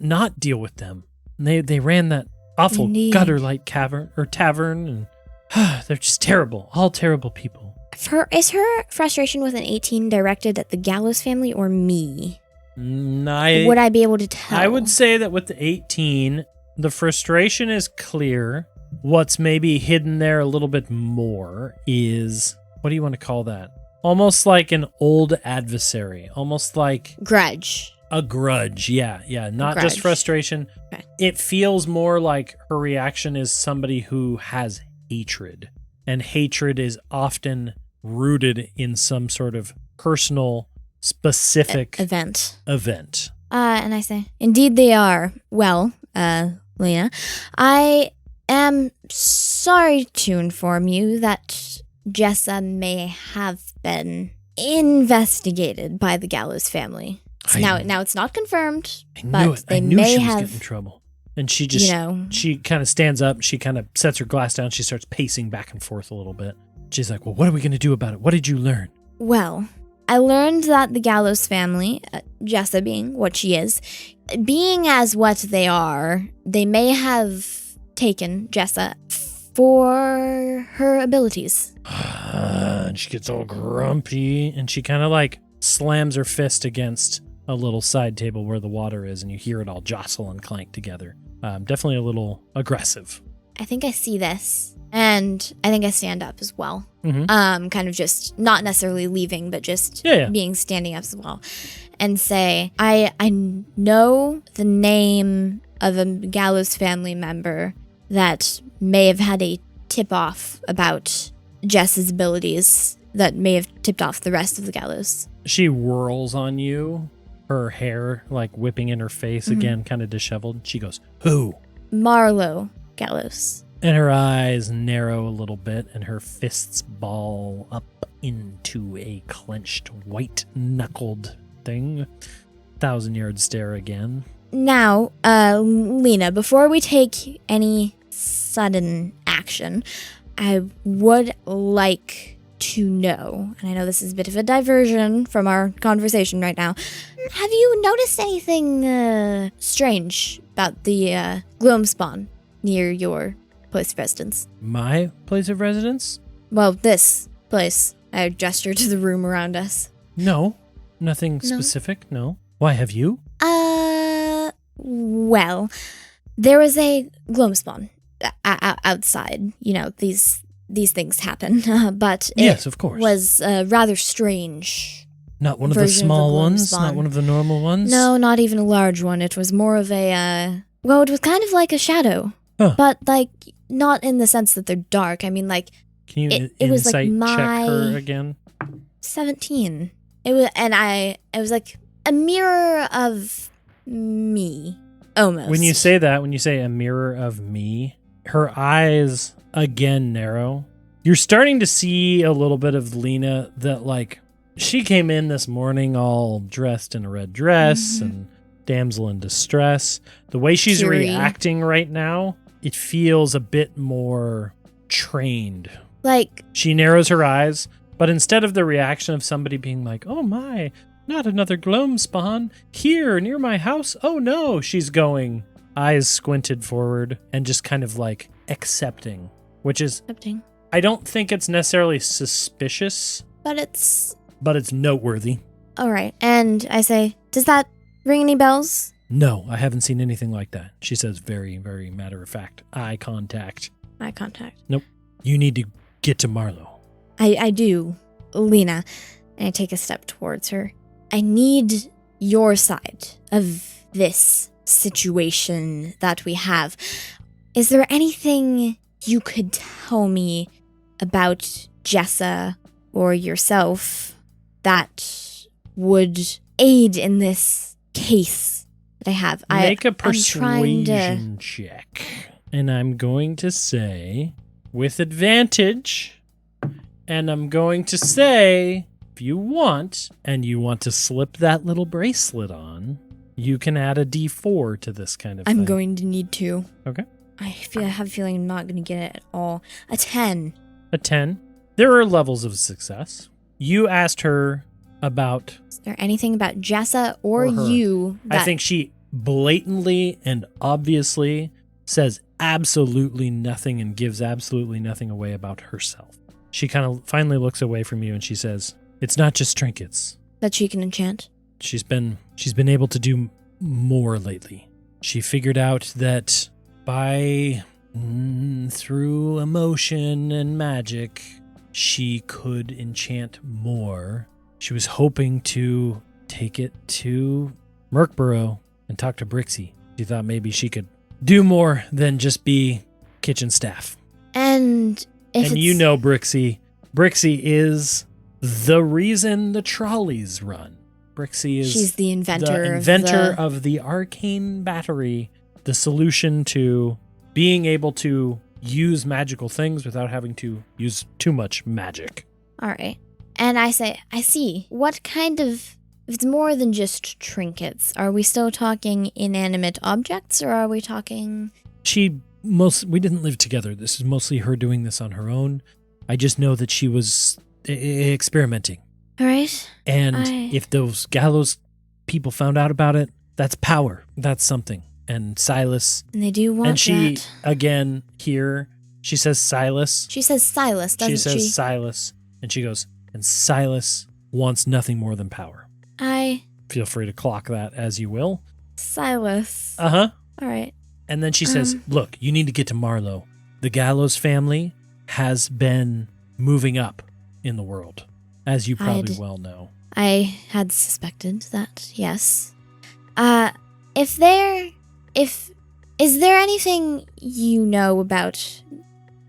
not deal with them. And they ran that awful Indeed. Gutterlight tavern, and they're just terrible. All terrible people." Is her frustration with an 18 directed at the Gallows family or me? Would I be able to tell? I would say that with the 18, the frustration is clear. What's maybe hidden there a little bit more is, what do you want to call that? Almost like an old adversary. Almost like Grudge. a grudge. Yeah. Not just Grudge. frustration. Okay. It feels more like her reaction is somebody who has hatred. And hatred is often rooted in some sort of personal, specific Event. event. And I say, indeed they are. Well, Lena, I am sorry to inform you that Jessa may have been investigated by the Gallows family. Now it's not confirmed, I knew but it. they I knew may she was have, getting in trouble. And she just, you know, she kind of stands up. She kind of sets her glass down. She starts pacing back and forth a little bit. She's like, well, what are we going to do about it? What did you learn? well, I learned that the Gallows family, Jessa being what she is, being as what they are, they may have taken Jessa for her abilities. And she gets all grumpy and she kind of like slams her fist against a little side table where the water is, and you hear it all jostle and clank together. Definitely a little aggressive. I think I see this, and I think I stand up as well. Mm-hmm. Kind of just not necessarily leaving, but just Yeah. being standing up as well, and say, I know the name of a Gallows family member that may have had a tip off about Jess's abilities that may have tipped off the rest of the Gallows. She whirls on you, her hair like whipping in her face again, kind of disheveled. She goes, who? Marlowe Gallows. And her eyes narrow a little bit and her fists ball up into a clenched white-knuckled thing. 1,000-yard stare again. Now, Lena, before we take any sudden action, I would like to know, and I know this is a bit of a diversion from our conversation right now, have you noticed anything strange about the gloom spawn near your place of residence? My place of residence? Well, this place. I gesture to the room around us. No. Nothing specific, no. Why, have you? Well, there was a gloom spawn outside. You know, these things happen, but Yes, of course. was rather strange. Not one of the version of the small gloom ones? spawn. Not one of the normal ones? No, not even a large one. It was more of a, well, it was kind of like a shadow. Huh. But, like, not in the sense that they're dark. I mean, like, Can you it was like insight check her my- again? 17. It was like a mirror of me, almost. When you say that, when you say a mirror of me, her eyes again narrow. You're starting to see a little bit of Lena that, like, she came in this morning all dressed in a red dress and damsel in distress. The way she's Fury. reacting right now, it feels a bit more trained. Like, She narrows her eyes, but instead of the reaction of somebody being like, oh my, not another gloam spawn, here near my house, oh no, she's going, eyes squinted forward and just kind of like accepting, which is, accepting. I don't think it's necessarily suspicious, But it's but it's noteworthy. all right. And I say, does that ring any bells? No, I haven't seen anything like that. She says very, very matter of fact. Eye contact. Eye contact. Nope. You need to get to Marlowe. I do, Lena. And I take a step towards her. I need your side of this situation that we have. Is there anything you could tell me about Jessa or yourself that would aid in this case that I have? Make a I'm trying to- persuasion check. And I'm going to say, with advantage, and I'm going to say, if you want, and you want to slip that little bracelet on, you can add a D4 to this kind of thing. I'm going to need to. Okay. I have a feeling I'm not going to get it at all. A 10. A 10. There are levels of success. You asked her about... Is there anything about Jessa or her. you that... I think she blatantly and obviously says absolutely nothing and gives absolutely nothing away about herself. She kind of finally looks away from you and she says, it's not just trinkets. that she can enchant? She's been able to do more lately. She figured out that by through emotion and magic, she could enchant more. She was hoping to take it to Merkborough and talk to Brixie. She thought maybe she could do more than just be kitchen staff. And you know Brixie. Brixie is the reason the trolleys run. Brixie is she's the inventor of the arcane battery, the solution to being able to use magical things without having to use too much magic. All right. And I say, I see. What kind of... If it's more than just trinkets, are we still talking inanimate objects, or are we talking... We didn't live together. This is mostly her doing this on her own. I just know that she was experimenting. All right. And if those gallows people found out about it, that's power. That's something. And Silas... And they do want that. And she, again, here, she says Silas. She says Silas, doesn't she? She says Silas. And she goes, and Silas wants nothing more than power. Feel free to clock that as you will. Silas. Uh-huh. All right. And then she says, look, you need to get to Marlowe. The Gallows family has been moving up in the world, as you probably well know. I had suspected that, yes. Is there anything you know about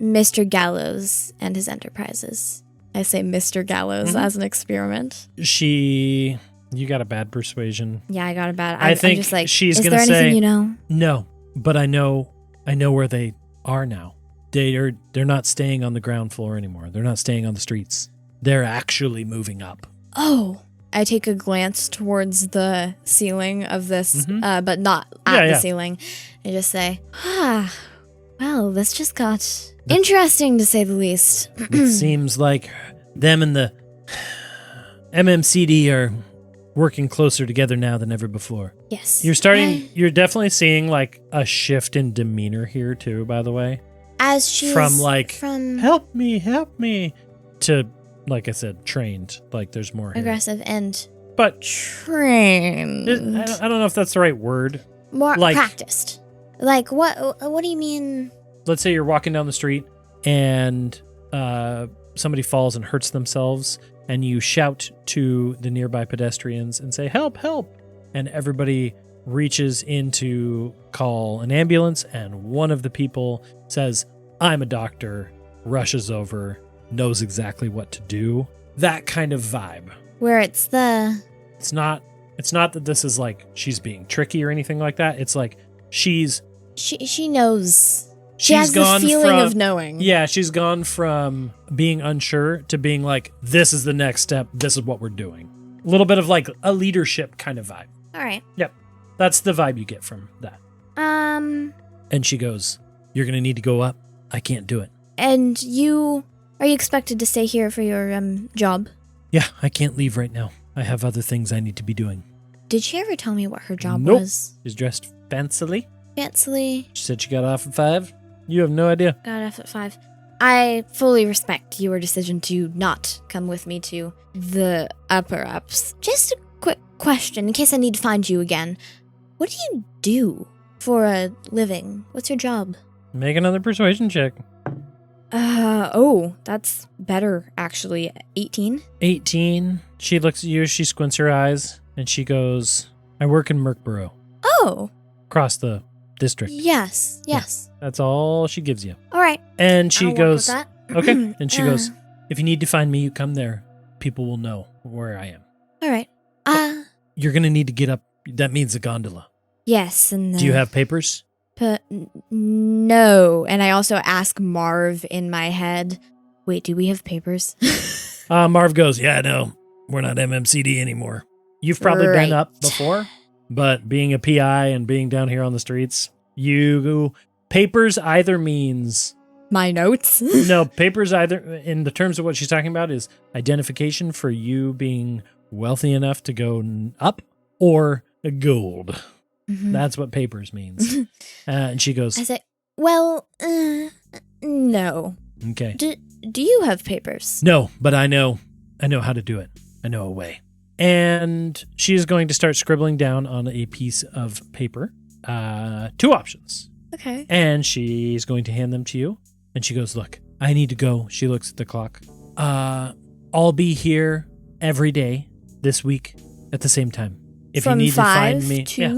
Mr. Gallows and his enterprises? I say Mr. Gallows as an experiment. You got a bad persuasion. Yeah, I got a bad. I think I'm just like, she's going to say, is there anything you know? No, but I know where they are now. They're not staying on the ground floor anymore. They're not staying on the streets. They're actually moving up. Oh. I take a glance towards the ceiling of this, but not at the ceiling. I just say, well, this just got interesting to say the least. It seems like them and the MMCD are working closer together now than ever before. Yes. You're definitely seeing like a shift in demeanor here too, by the way. As she's from help me to, like I said, trained. Like there's more here. Aggressive and but trained. I don't know if that's the right word. More like, practiced. Like what do you mean? Let's say you're walking down the street and somebody falls and hurts themselves, and you shout to the nearby pedestrians and say, help, help. And everybody reaches in to call an ambulance, and one of the people says, I'm a doctor, rushes over, knows exactly what to do. That kind of vibe. Where it's not that this is like she's being tricky or anything like that. It's like she knows. She has this feeling of knowing. Yeah, she's gone from being unsure to being like, this is the next step. This is what we're doing. A little bit of like a leadership kind of vibe. All right. Yep. That's the vibe you get from that. And she goes, you're going to need to go up. I can't do it. And are you expected to stay here for your job? Yeah, I can't leave right now. I have other things I need to be doing. Did she ever tell me what her job was? She's dressed fancily. Fancily. She said she got off at 5. You have no idea. Got off at 5. I fully respect your decision to not come with me to the upper ups. Just a quick question, in case I need to find you again. What do you do for a living? What's your job? Make another persuasion check. That's better, actually. 18? 18. She looks at you, she squints her eyes, and she goes, I work in Merkborough. Oh. Across the district. Yes. Yeah, that's all she gives you. All right. And she goes, work with that. Okay. And she goes, if you need to find me, you come there. People will know where I am. All right. You're going to need to get up. That means the gondola. Yes. And do you have papers? No. And I also ask Marv in my head, wait, do we have papers? Marv goes, yeah, no, we're not MMCD anymore. You've probably been up before, but being a PI and being down here on the streets, papers either means... My notes? No, papers either, in the terms of what she's talking about, is identification for you being wealthy enough to go up, or gold. Mm-hmm. That's what papers means. And she goes... I say, well, no. Okay. Do you have papers? No, but I know how to do it. I know a way. And she is going to start scribbling down on a piece of paper 2 options. Okay. And she's going to hand them to you. And she goes, look, I need to go. She looks at the clock. I'll be here every day this week at the same time. If From you need to 5 find me, to? yeah,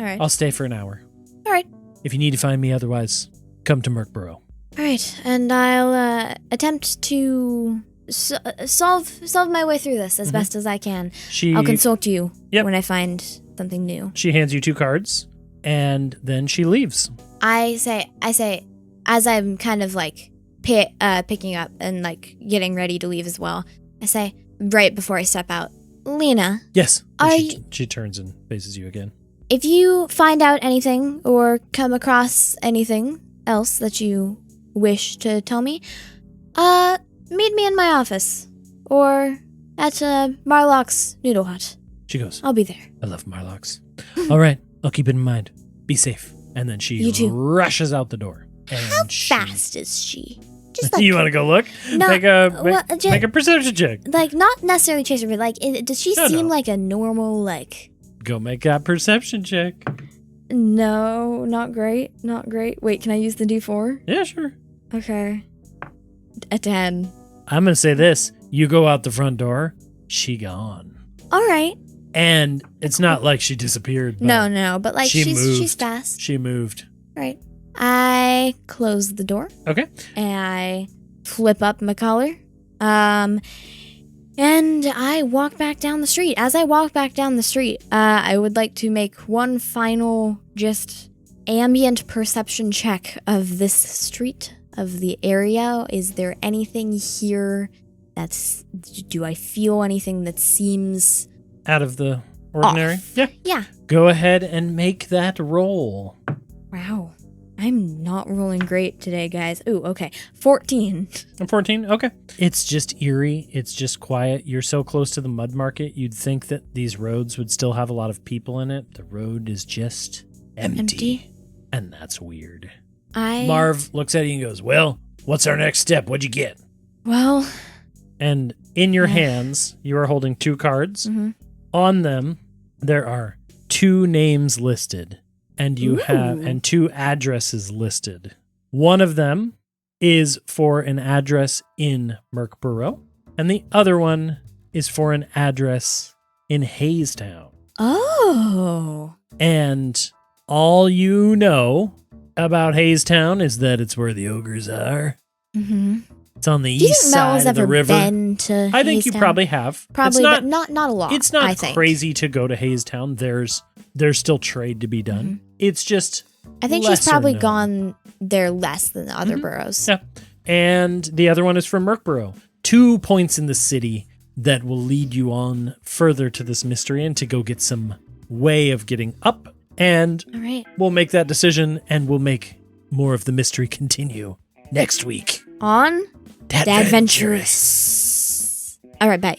All right. I'll stay for an hour. All right. If you need to find me otherwise, come to Merkborough. All right. And I'll attempt to solve my way through this as best as I can. I'll consult you when I find something new. She hands you 2 cards, and then she leaves. I say, as I'm kind of like picking up and like getting ready to leave as well, I say, right before I step out, Lena. Yes. She turns and faces you again. If you find out anything or come across anything else that you wish to tell me, meet me in my office or at Marlock's Noodle Hut. She goes, I'll be there. I love Marlock's. All right, I'll keep it in mind. Be safe. And then she rushes out the door. And How fast is she? Just like, you want to go look? No, make a perception check. Like, not necessarily chase her, but like, does she seem like a normal, like... Go make that perception check. No, not great. Not great. Wait, can I use the D4? Yeah, sure. Okay. A 10. I'm going to say this. You go out the front door, she gone. All right. And it's not like she disappeared. No, but like she's moved. fast. She moved. All right. I close the door. Okay. And I flip up my collar. And I walk back down the street. As I walk back down the street, I would like to make one final just ambient perception check of this street, of the area. Is there anything here do I feel anything that seems... out of the ordinary? Off. Yeah. Go ahead and make that roll. Wow. I'm not rolling great today, guys. Ooh, okay. 14. 14? Okay. It's just eerie. It's just quiet. You're so close to the Mudmarket, you'd think that these roads would still have a lot of people in it. The road is just empty. And that's weird. Marv looks at you and goes, well, what's our next step? What'd you get? Well... And in your hands, you are holding 2 cards. Mm-hmm. On them, there are 2 names listed. And you and 2 addresses listed. One of them is for an address in Merkborough, and the other one is for an address in Haystown. Oh. And all you know about Haystown is that it's where the ogres are. Mm-hmm. It's on the east side of the river. Been to I think you probably have. Probably, but not a lot. It's not crazy to go to Haystown. There's still trade to be done. Mm-hmm. It's just I think she's probably gone there less than the other boroughs. Yeah. And the other one is from Merkborough. 2 points in the city that will lead you on further to this mystery and to go get some way of getting up. And all right. We'll make that decision and we'll make more of the mystery continue next week. On Dadventurous. All right, bye.